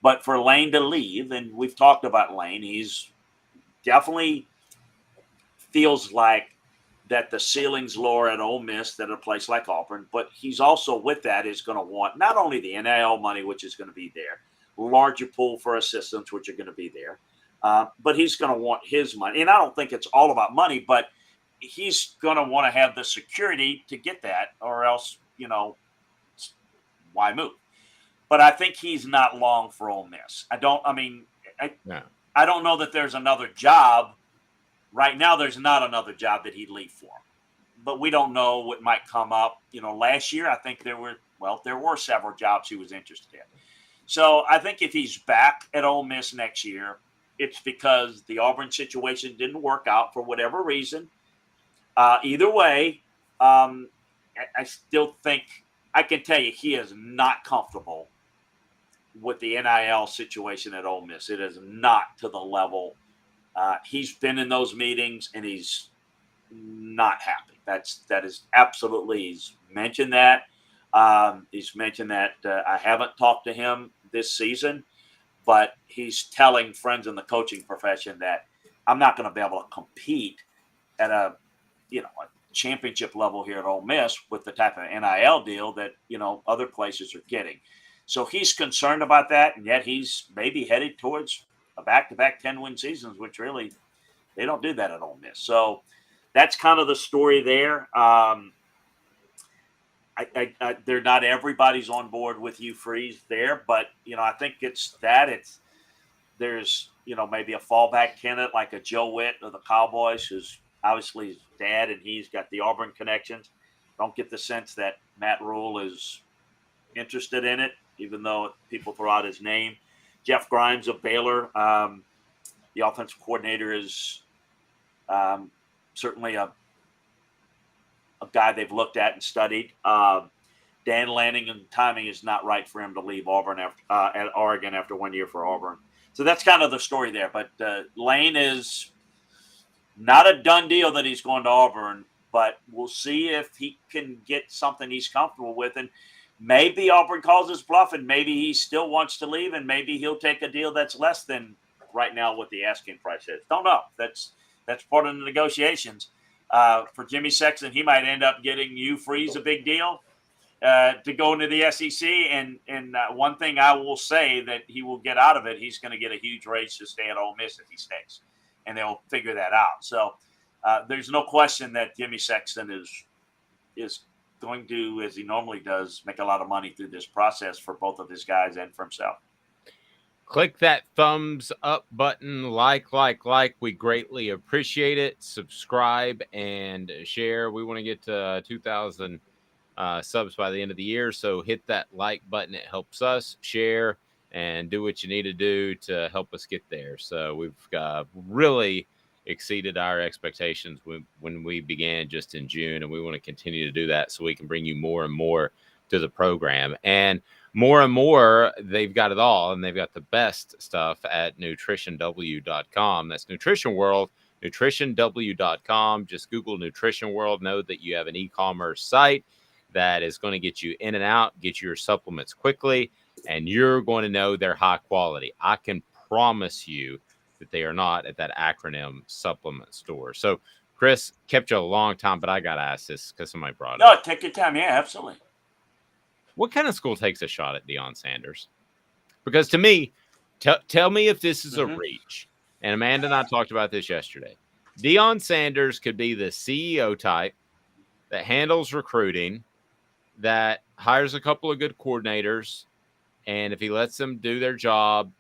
But for Lane to leave, and we've talked about Lane, he's definitely feels like that the ceiling's lower at Ole Miss than a place like Auburn, but he's also with that is going to want not only the NIL money, which is going to be there, larger pool for assistants, which are going to be there, but he's going to want his money. And I don't think it's all about money, but he's going to want to have the security to get that, or else, why move? But I think he's not long for Ole Miss. I don't know that there's another job. Right now, there's not another job that he'd leave for. But we don't know what might come up. Last year, I think there were several jobs he was interested in. So I think if he's back at Ole Miss next year, it's because the Auburn situation didn't work out for whatever reason. Either way, I still think I can tell you he is not comfortable with the NIL situation at Ole Miss. It is not to the level. He's been in those meetings and he's not happy. That is absolutely. He's mentioned that. He's mentioned that I haven't talked to him this season, but he's telling friends in the coaching profession that I'm not going to be able to compete at a championship level here at Ole Miss with the type of NIL deal that other places are getting. So he's concerned about that, and yet he's maybe headed towards a back-to-back 10-win seasons, which really they don't do that at Ole Miss. So that's kind of the story there. They're not everybody's on board with Hugh Freeze there, but I think there's maybe a fallback candidate like a Joe Witt of the Cowboys, who's obviously his dad and he's got the Auburn connections. Don't get the sense that Matt Rule is interested in it, even though people throw out his name. Jeff Grimes of Baylor, the offensive coordinator, is certainly a guy they've looked at and studied. Dan Lanning, and timing is not right for him to leave Auburn at Oregon after 1 year for Auburn. So that's kind of the story there. But Lane is not a done deal that he's going to Auburn, but we'll see if he can get something he's comfortable with. And maybe Auburn calls his bluff, and maybe he still wants to leave, and maybe he'll take a deal that's less than right now what the asking price is. Don't know. That's part of the negotiations. For Jimmy Sexton, he might end up getting Hugh Freeze a big deal to go into the SEC. And one thing I will say that he will get out of it, he's going to get a huge raise to stay at Ole Miss if he stays, and they'll figure that out. So there's no question that Jimmy Sexton is going to, as he normally does, make a lot of money through this process for both of his guys and for himself. Click that thumbs up button, like. We greatly appreciate it. Subscribe and share. We want to get to 2,000 subs by the end of the year, so hit that like button. It helps us. Share and do what you need to do to help us get there. So we've really exceeded our expectations when we began just in June, and we want to continue to do that so we can bring you more and more to the program. And more, they've got it all, and they've got the best stuff at nutritionw.com. That's Nutrition World, nutritionw.com. Just Google Nutrition World. Know that you have an e-commerce site that is going to get you in and out, get your supplements quickly, and you're going to know they're high quality. I can promise you that they are not at that acronym supplement store. So Chris, kept you a long time, but I got to ask this because somebody brought it No, up. take your time. Yeah, absolutely. What kind of school takes a shot at Deion Sanders? Because to me, tell me if this is a reach. And Amanda and I talked about this yesterday. Deion Sanders could be the CEO type that handles recruiting, that hires a couple of good coordinators, and if he lets them do their job,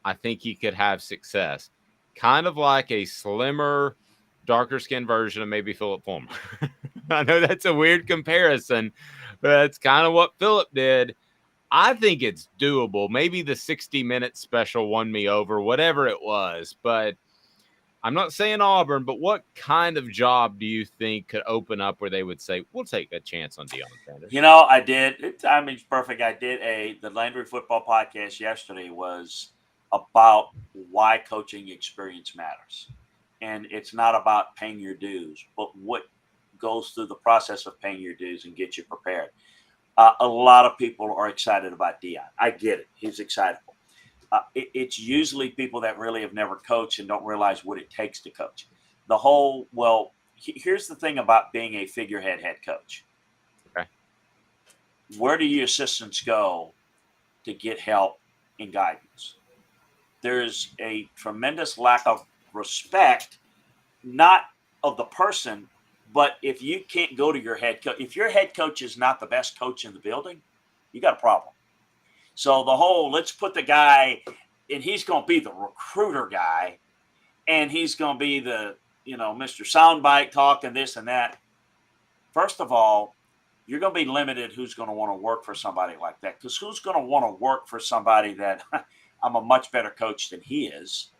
I think he could have success. Kind of like a slimmer, darker skinned version of maybe Philip Fulmer. I know that's a weird comparison, but that's kind of what Philip did. I think it's doable. Maybe the 60-minute special won me over, whatever it was. But I'm not saying Auburn, but what kind of job do you think could open up where they would say, we'll take a chance on Deion Sanders? You know, I did. Timing's perfect. I did the Landry football podcast yesterday was about why coaching experience matters. And it's not about paying your dues, but what goes through the process of paying your dues and get you prepared. A lot of people are excited about Deion. I get it. He's excitable. It's usually people that really have never coached and don't realize what it takes to coach. Here's the thing about being a figurehead head coach. Okay. Where do your assistants go to get help and guidance? There's a tremendous lack of respect, not of the person, but if you can't go to your head coach, if your head coach is not the best coach in the building, you got a problem. So let's put the guy, and he's going to be the recruiter guy, and he's going to be the, Mr. Soundbite talking this and that. First of all, you're going to be limited who's going to want to work for somebody like that. Because who's going to want to work for somebody that I'm a much better coach than he is?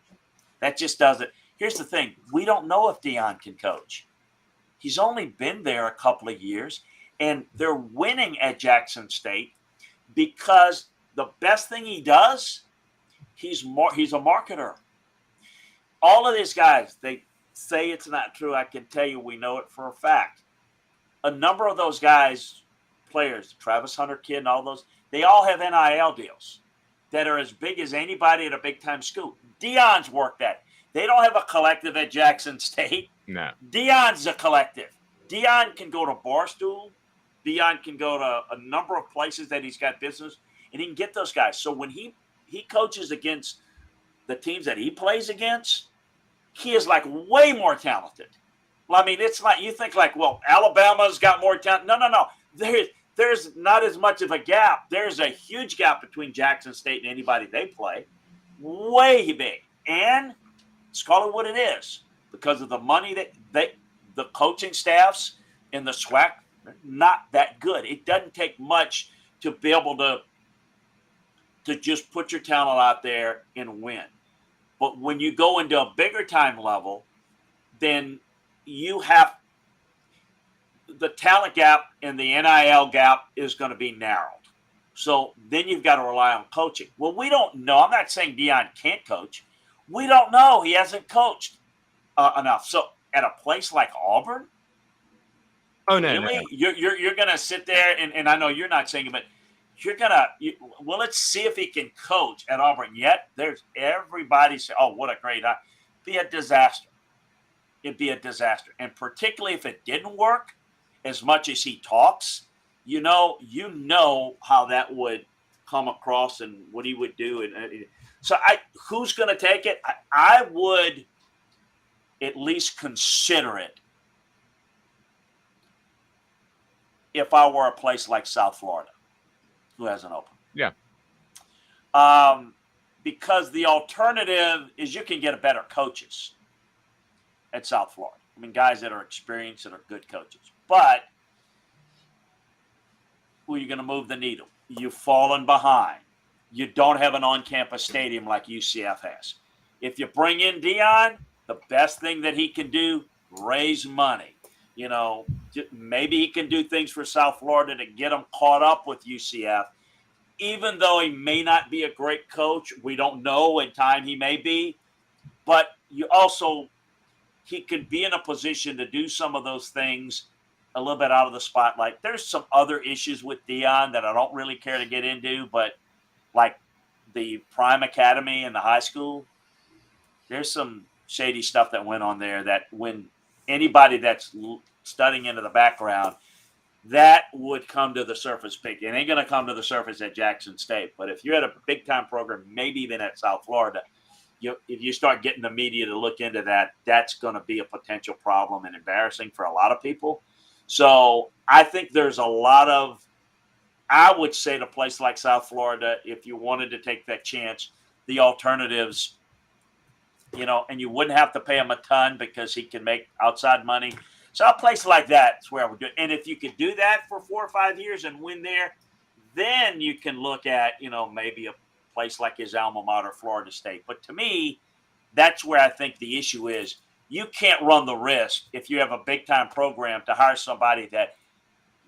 That just doesn't. Here's the thing. We don't know if Deion can coach. He's only been there a couple of years, and they're winning at Jackson State because the best thing he does, he's a marketer. All of these guys, they say it's not true. I can tell you we know it for a fact. A number of those guys, players, Travis Hunter kid and all those, they all have NIL deals that are as big as anybody at a big-time school. Deion's worked that. They don't have a collective at Jackson State. No. Deion's a collective. Deion can go to Barstool. Deion can go to a number of places that he's got business, and he can get those guys. So when he coaches against the teams that he plays against, he is like way more talented. Well, I mean, it's like you think like, well, Alabama's got more talent. No. There's not as much of a gap. There's a huge gap between Jackson State and anybody they play. Way big. And let's call it what it is. Because of the money that the coaching staffs and the SWAC, not that good. It doesn't take much to be able to just put your talent out there and win. But when you go into a bigger time level, then you have the talent gap and the NIL gap is going to be narrowed. So then you've got to rely on coaching. Well, we don't know. I'm not saying Deion can't coach. We don't know. He hasn't coached enough. So at a place like Auburn, really? You're going to sit there, and I know you're not saying it, but you're going to well, let's see if he can coach at Auburn. Yet there's everybody say, oh, what a great idea. Be a disaster. It'd be a disaster. And particularly if it didn't work as much as he talks, you know how that would come across and what he would do. And so who's going to take it? I would at least consider it if I were a place like South Florida who hasn't opened. Yeah. Because the alternative is you can get better coaches at South Florida. I mean, guys that are experienced, that are good coaches. But who are you going to move the needle? You've fallen behind. You don't have an on-campus stadium like UCF has. If you bring in Deion, the best thing that he can do, raise money. You know, maybe he can do things for South Florida to get them caught up with UCF. Even though he may not be a great coach, we don't know. In time he may be. But he could be in a position to do some of those things a little bit out of the spotlight. There's some other issues with Deion that I don't really care to get into, but like the Prime Academy and the high school, there's some shady stuff that went on there that when anybody that's studying into the background, that would come to the surface big. It ain't going to come to the surface at Jackson State. But if you're at a big-time program, maybe even at South Florida, if you start getting the media to look into that, that's going to be a potential problem and embarrassing for a lot of people. So I think there's a lot of, I would say, to a place like South Florida, if you wanted to take that chance, the alternatives, and you wouldn't have to pay him a ton because he can make outside money. So a place like that is where I would do it. And if you could do that for 4 or 5 years and win there, then you can look at, maybe a place like his alma mater, Florida State. But to me, that's where I think the issue is. You can't run the risk if you have a big-time program to hire somebody that,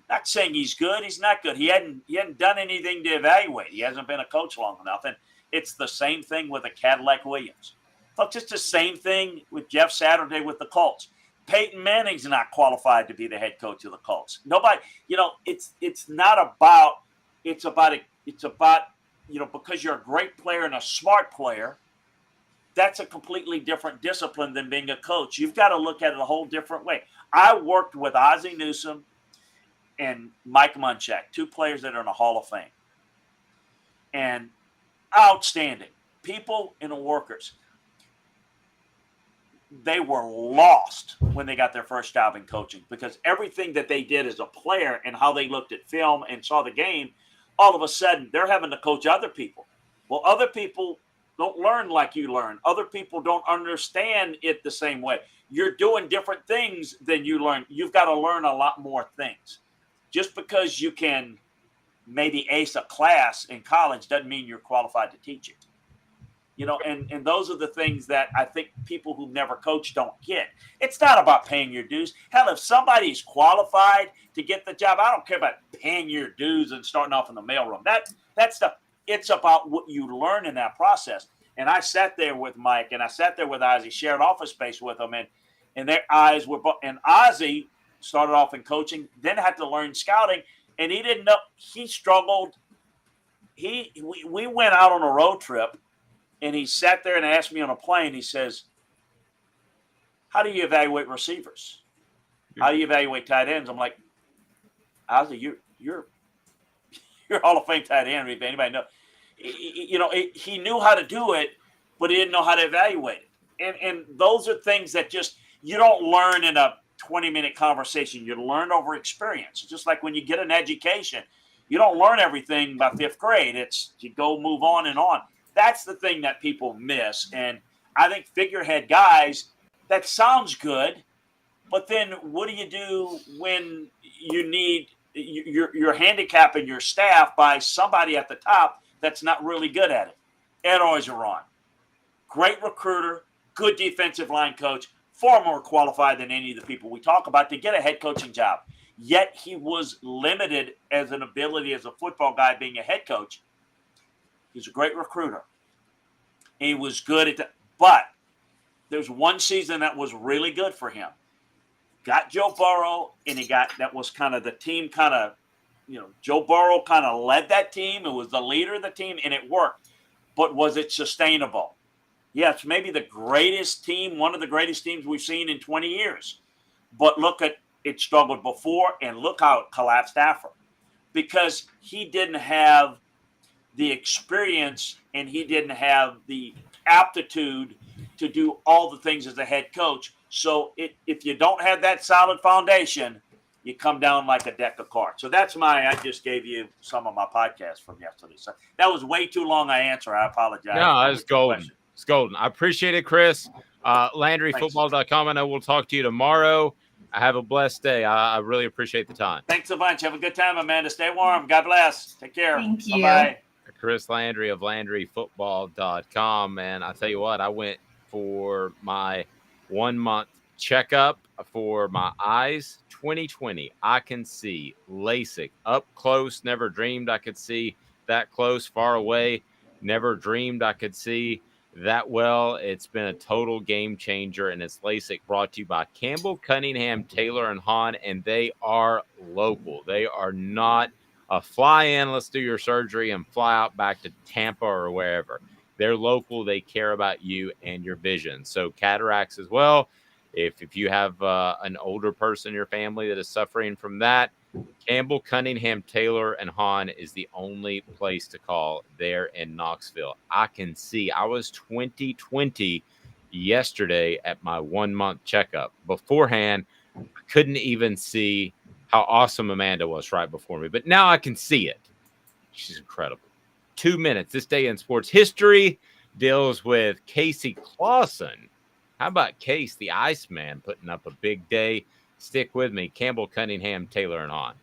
not saying he's good, he's not good. He hadn't done anything to evaluate. He hasn't been a coach long enough. And it's the same thing with a Cadillac Williams. Folks, it's the same thing with Jeff Saturday with the Colts. Peyton Manning's not qualified to be the head coach of the Colts. Nobody, it's not about, it's about, because you're a great player and a smart player, that's a completely different discipline than being a coach. You've got to look at it a whole different way. I worked with Ozzie Newsome and Mike Munchak, 2 players that are in the Hall of Fame. And outstanding people and workers. They were lost when they got their first job in coaching because everything that they did as a player and how they looked at film and saw the game, all of a sudden they're having to coach other people. Well, other people don't learn like you learn. Other people don't understand it the same way. You're doing different things than you learn. You've got to learn a lot more things. Just because you can maybe ace a class in college doesn't mean you're qualified to teach it. And those are the things that I think people who've never coached don't get. It's not about paying your dues. Hell, if somebody's qualified to get the job, I don't care about paying your dues and starting off in the mailroom. That's stuff. It's about what you learn in that process. And I sat there with Mike and I sat there with Ozzie, shared office space with them, and their eyes were – and Ozzie started off in coaching, then had to learn scouting, and he didn't know – he struggled. We went out on a road trip, and he sat there and asked me on a plane, he says, how do you evaluate receivers? How do you evaluate tight ends? I'm like, Ozzie, you're Hall of Fame tight end, if anybody knows. He knew how to do it, but he didn't know how to evaluate it. And those are things that just you don't learn in a 20-minute conversation. You learn over experience. Just like when you get an education, you don't learn everything by 5th grade. It's you go move on and on. That's the thing that people miss. And I think figurehead guys, that sounds good, but then what do you do when you need you're handicapping your staff by somebody at the top that's not really good at it? Ed Orgeron, great recruiter, good defensive line coach, far more qualified than any of the people we talk about to get a head coaching job. Yet he was limited as an ability as a football guy being a head coach. He's a great recruiter. He was good at that. But there's one season that was really good for him. Got Joe Burrow, and that was kind of the team Joe Burrow kind of led that team. It was the leader of the team, and it worked. But was it sustainable? Yes, maybe the greatest team, one of the greatest teams we've seen in 20 years. But look at it struggled before, and look how it collapsed after. Because he didn't have the experience and he didn't have the aptitude to do all the things as a head coach. So if you don't have that solid foundation, you come down like a deck of cards. So that's I just gave you some of my podcasts from yesterday. So that was way too long an answer. I apologize. No, that's golden. It's golden. I appreciate it, Chris. LandryFootball.com. I know we'll talk to you tomorrow. Have a blessed day. I really appreciate the time. Thanks a bunch. Have a good time, Amanda. Stay warm. God bless. Take care. Thank you. Bye-bye. Chris Landry of LandryFootball.com. And I tell you what, I went for my 1-month checkup for my eyes. 2020, I can see LASIK up close. Never dreamed I could see that close. Far away, never dreamed I could see that well. It's been a total game changer, and it's LASIK, brought to you by Campbell, Cunningham, Taylor, and Hahn, and they are local. They are not a fly in, let's do your surgery and fly out back to Tampa or wherever. They're local. They care about you and your vision. So cataracts as well. If you have an older person in your family that is suffering from that, Campbell, Cunningham, Taylor, and Hahn is the only place to call there in Knoxville. I can see. I was 20/20 yesterday at my 1-month checkup. Beforehand, I couldn't even see how awesome Amanda was right before me, but now I can see it. She's incredible. 2 minutes. This day in sports history deals with Casey Clausen. How about Case, the Iceman, putting up a big day? Stick with me. Campbell, Cunningham, Taylor, and Hahn.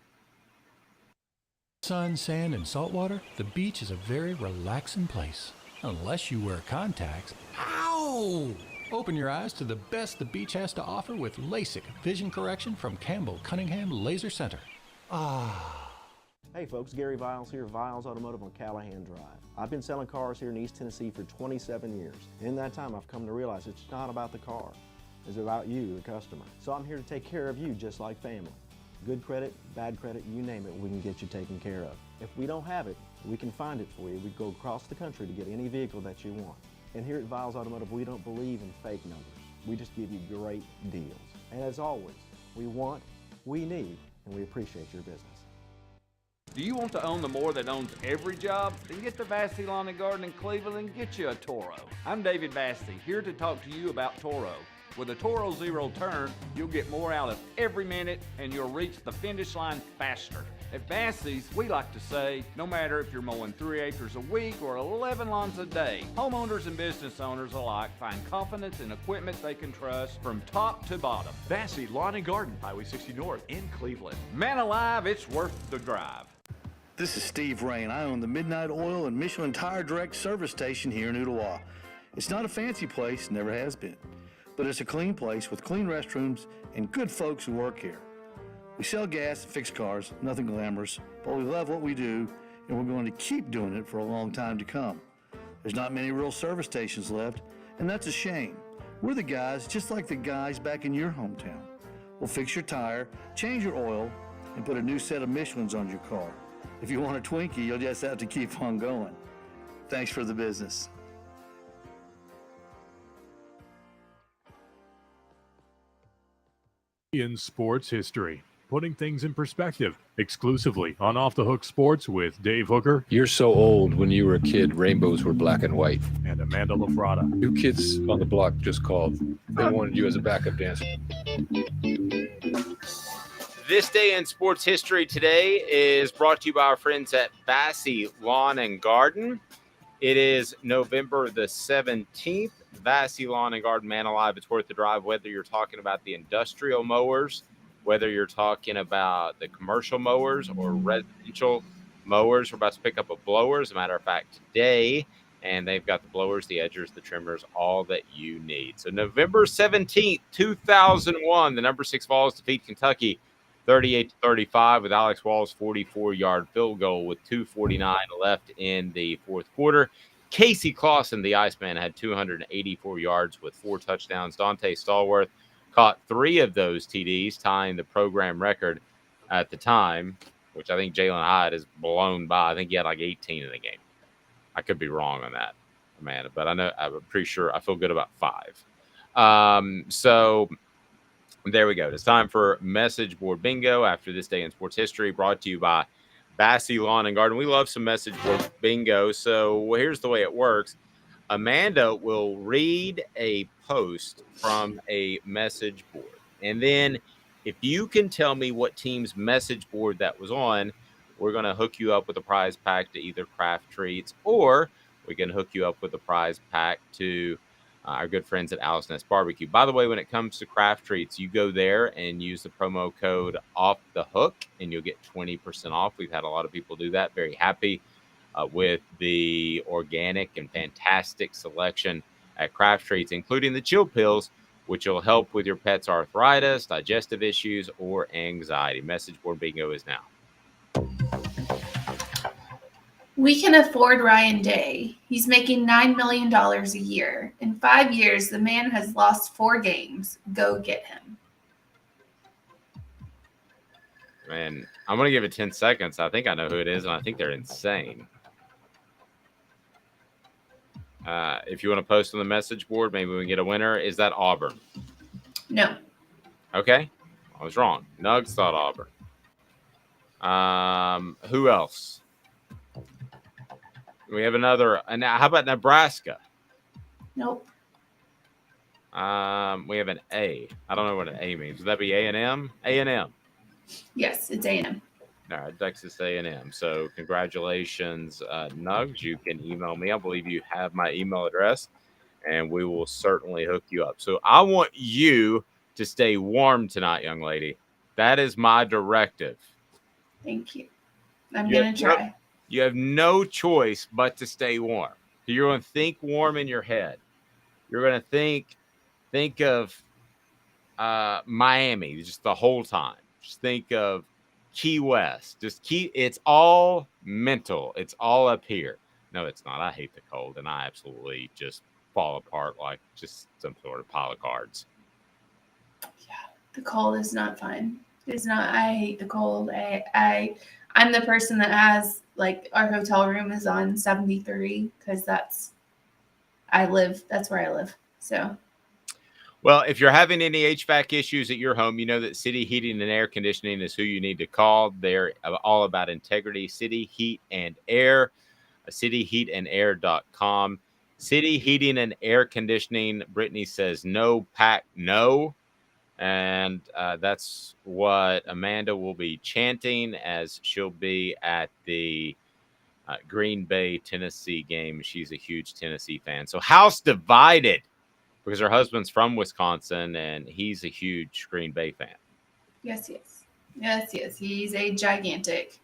Sun, sand, and salt water, the beach is a very relaxing place. Unless you wear contacts. Ow! Open your eyes to the best the beach has to offer with LASIK vision correction from Campbell Cunningham Laser Center. Ah. Hey folks, Gary Viles here, Viles Automotive on Callahan Drive. I've been selling cars here in East Tennessee for 27 years. In that time, I've come to realize it's not about the car. It's about you, the customer. So I'm here to take care of you just like family. Good credit, bad credit, you name it, we can get you taken care of. If we don't have it, we can find it for you. We go across the country to get any vehicle that you want. And here at Viles Automotive, we don't believe in fake numbers. We just give you great deals. And as always, we want, we need, and we appreciate your business. Do you want to own the more that owns every job? Then get to Vassy Lawn and Garden in Cleveland and get you a Toro. I'm David Vassy, here to talk to you about Toro. With a Toro Zero Turn, you'll get more out of every minute and you'll reach the finish line faster. At Vassy's, we like to say, no matter if you're mowing 3 acres a week or 11 lawns a day, homeowners and business owners alike find confidence in equipment they can trust from top to bottom. Vassy Lawn and Garden, Highway 60 North in Cleveland. Man alive, it's worth the drive. This is Steve Rain. I own the Midnight Oil and Michelin Tire Direct service station here in Ooltewah. It's not a fancy place, never has been, but it's a clean place with clean restrooms and good folks who work here. We sell gas and fix cars, nothing glamorous, but we love what we do, and we're going to keep doing it for a long time to come. There's not many real service stations left, and that's a shame. We're the guys just like the guys back in your hometown. We'll fix your tire, change your oil, and put a new set of Michelins on your car. If you want a Twinkie, you'll just have to keep on going. Thanks for the business. In sports history, putting things in perspective, exclusively on Off the Hook Sports with Dave Hooker. You're so old. When you were a kid, rainbows were black and white. And Amanda LaFrada. New kids on the block just called. They wanted you as a backup dancer. This day in sports history today is brought to you by our friends at Vassy Lawn and Garden. It is November the 17th. Vassy Lawn and Garden, man alive, it's worth the drive, whether you're talking about the industrial mowers, whether you're talking about the commercial mowers or residential mowers. We're about to pick up a blower, as a matter of fact, today, and they've got the blowers, the edgers, the trimmers, all that you need. So November 17th, 2001, the number 6 Vols defeat Kentucky 38-35 with Alex Wall's 44-yard field goal with 2:49 left in the fourth quarter. Casey Clausen, the Iceman, had 284 yards with 4 touchdowns. Dante Stallworth caught 3 of those TDs, tying the program record at the time, which I think Jalen Hyde is blown by. I think he had like 18 in the game. I could be wrong on that, Amanda, but I'm pretty sure I feel good about 5. So there we go. It's time for Message Board Bingo after this day in sports history, brought to you by Vassy Lawn and Garden. We love some Message Board Bingo. So here's the way it works. Amanda will read a post from a message board. And then if you can tell me what team's message board that was on, we're going to hook you up with a prize pack to either Craft Treats, or we can hook you up with a prize pack to our good friends at Alice Nest Barbecue. By the way, when it comes to Craft Treats, you go there and use the promo code Off the Hook, and you'll get 20% off. We've had a lot of people do that. Very happy with the organic and fantastic selection at Craft Treats, including the chill pills, which will help with your pet's arthritis, digestive issues, or anxiety. Message Board Bingo is now. We can afford Ryan Day. He's making $9 million a year. In 5 years, the man has lost 4 games. Go get him. Man, I'm going to give it 10 seconds. I think I know who it is, and I think they're insane. If you want to post on the message board, maybe we can get a winner. Is that Auburn? No. Okay. I was wrong. Nugs thought Auburn. Who else? We have another. Now, how about Nebraska? Nope. We have an A. I don't know what an A means. Would that be A&M? A&M. Yes, it's A&M. All right, Texas A&M. So congratulations, Nugs. You can email me. I believe you have my email address, and we will certainly hook you up. So I want you to stay warm tonight, young lady. That is my directive. Thank you. I'm going to try. You have no choice but to stay warm. So you're going to think warm in your head. You're going to think of Miami just the whole time. Just think of Key West. It's all mental. It's all up here. No, it's not. I hate the cold, and I absolutely just fall apart like just some sort of pile of cards. Yeah, the cold is not fun. It's not. I hate the cold. I'm the person that has, like, our hotel room is on 73 because that's where I live. So. Well, if you're having any HVAC issues at your home, you know that City Heating and Air Conditioning is who you need to call. They're all about integrity. City Heat and Air, cityheatandair.com. City Heating and Air Conditioning, Brittany says no, pack no. And that's what Amanda will be chanting as she'll be at the Green Bay, Tennessee game. She's a huge Tennessee fan. So house divided, because her husband's from Wisconsin and he's a huge Green Bay fan. Yes. He's a gigantic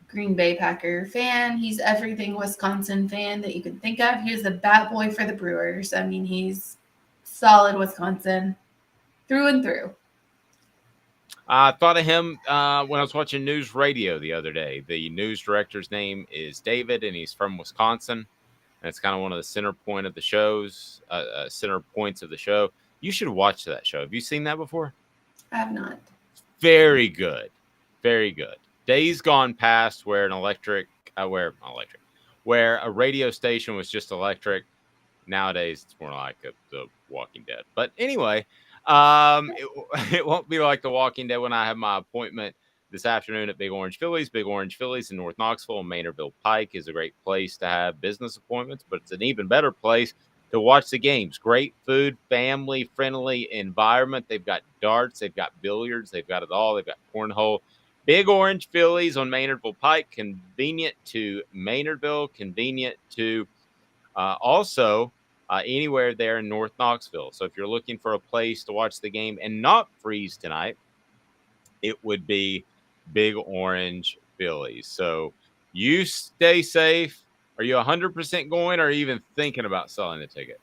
Green Bay Packer fan. He's everything Wisconsin fan that you can think of. He was a bat boy for the Brewers. I mean, he's solid Wisconsin through and through. I thought of him when I was watching news radio the other day. The news director's name is David, and he's from Wisconsin. And it's kind of one of the center points of the show. You should watch that show. Have you seen that before? I have not. Very good. Very good. Days gone past where where a radio station was just electric. Nowadays, it's more like The Walking Dead. But anyway, it won't be like The Walking Dead when I have my appointment this afternoon at Big Orange Phillies. Big Orange Phillies in North Knoxville and Maynardville Pike is a great place to have business appointments, but it's an even better place to watch the games. Great food, family-friendly environment. They've got darts, they've got billiards, they've got it all. They've got cornhole. Big Orange Phillies on Maynardville Pike, convenient to Maynardville, convenient to also anywhere there in North Knoxville. So if you're looking for a place to watch the game and not freeze tonight, it would be Big Orange Phillies. So you stay safe. Are you 100% going, or even thinking about selling a ticket?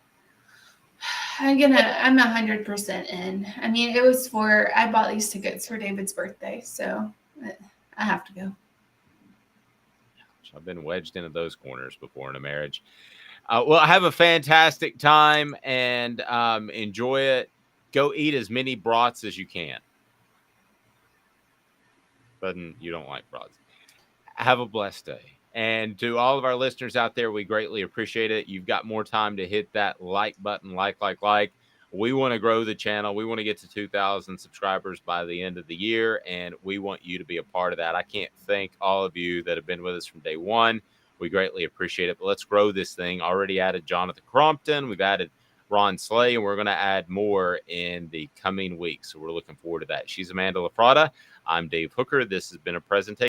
I'm 100% in. I mean, I bought these tickets for David's birthday, so I have to go. I've been wedged into those corners before in a marriage. Well, have a fantastic time and enjoy it. Go eat as many brats as you can. But you don't like brats. Have a blessed day. And to all of our listeners out there, we greatly appreciate it. You've got more time to hit that like button, like. We want to grow the channel. We want to get to 2,000 subscribers by the end of the year, and we want you to be a part of that. I can't thank all of you that have been with us from day one. We greatly appreciate it. But let's grow this thing. Already added Jonathan Crompton. We've added Ron Slay, and we're going to add more in the coming weeks. So we're looking forward to that. She's Amanda LaFrada. I'm Dave Hooker. This has been a presentation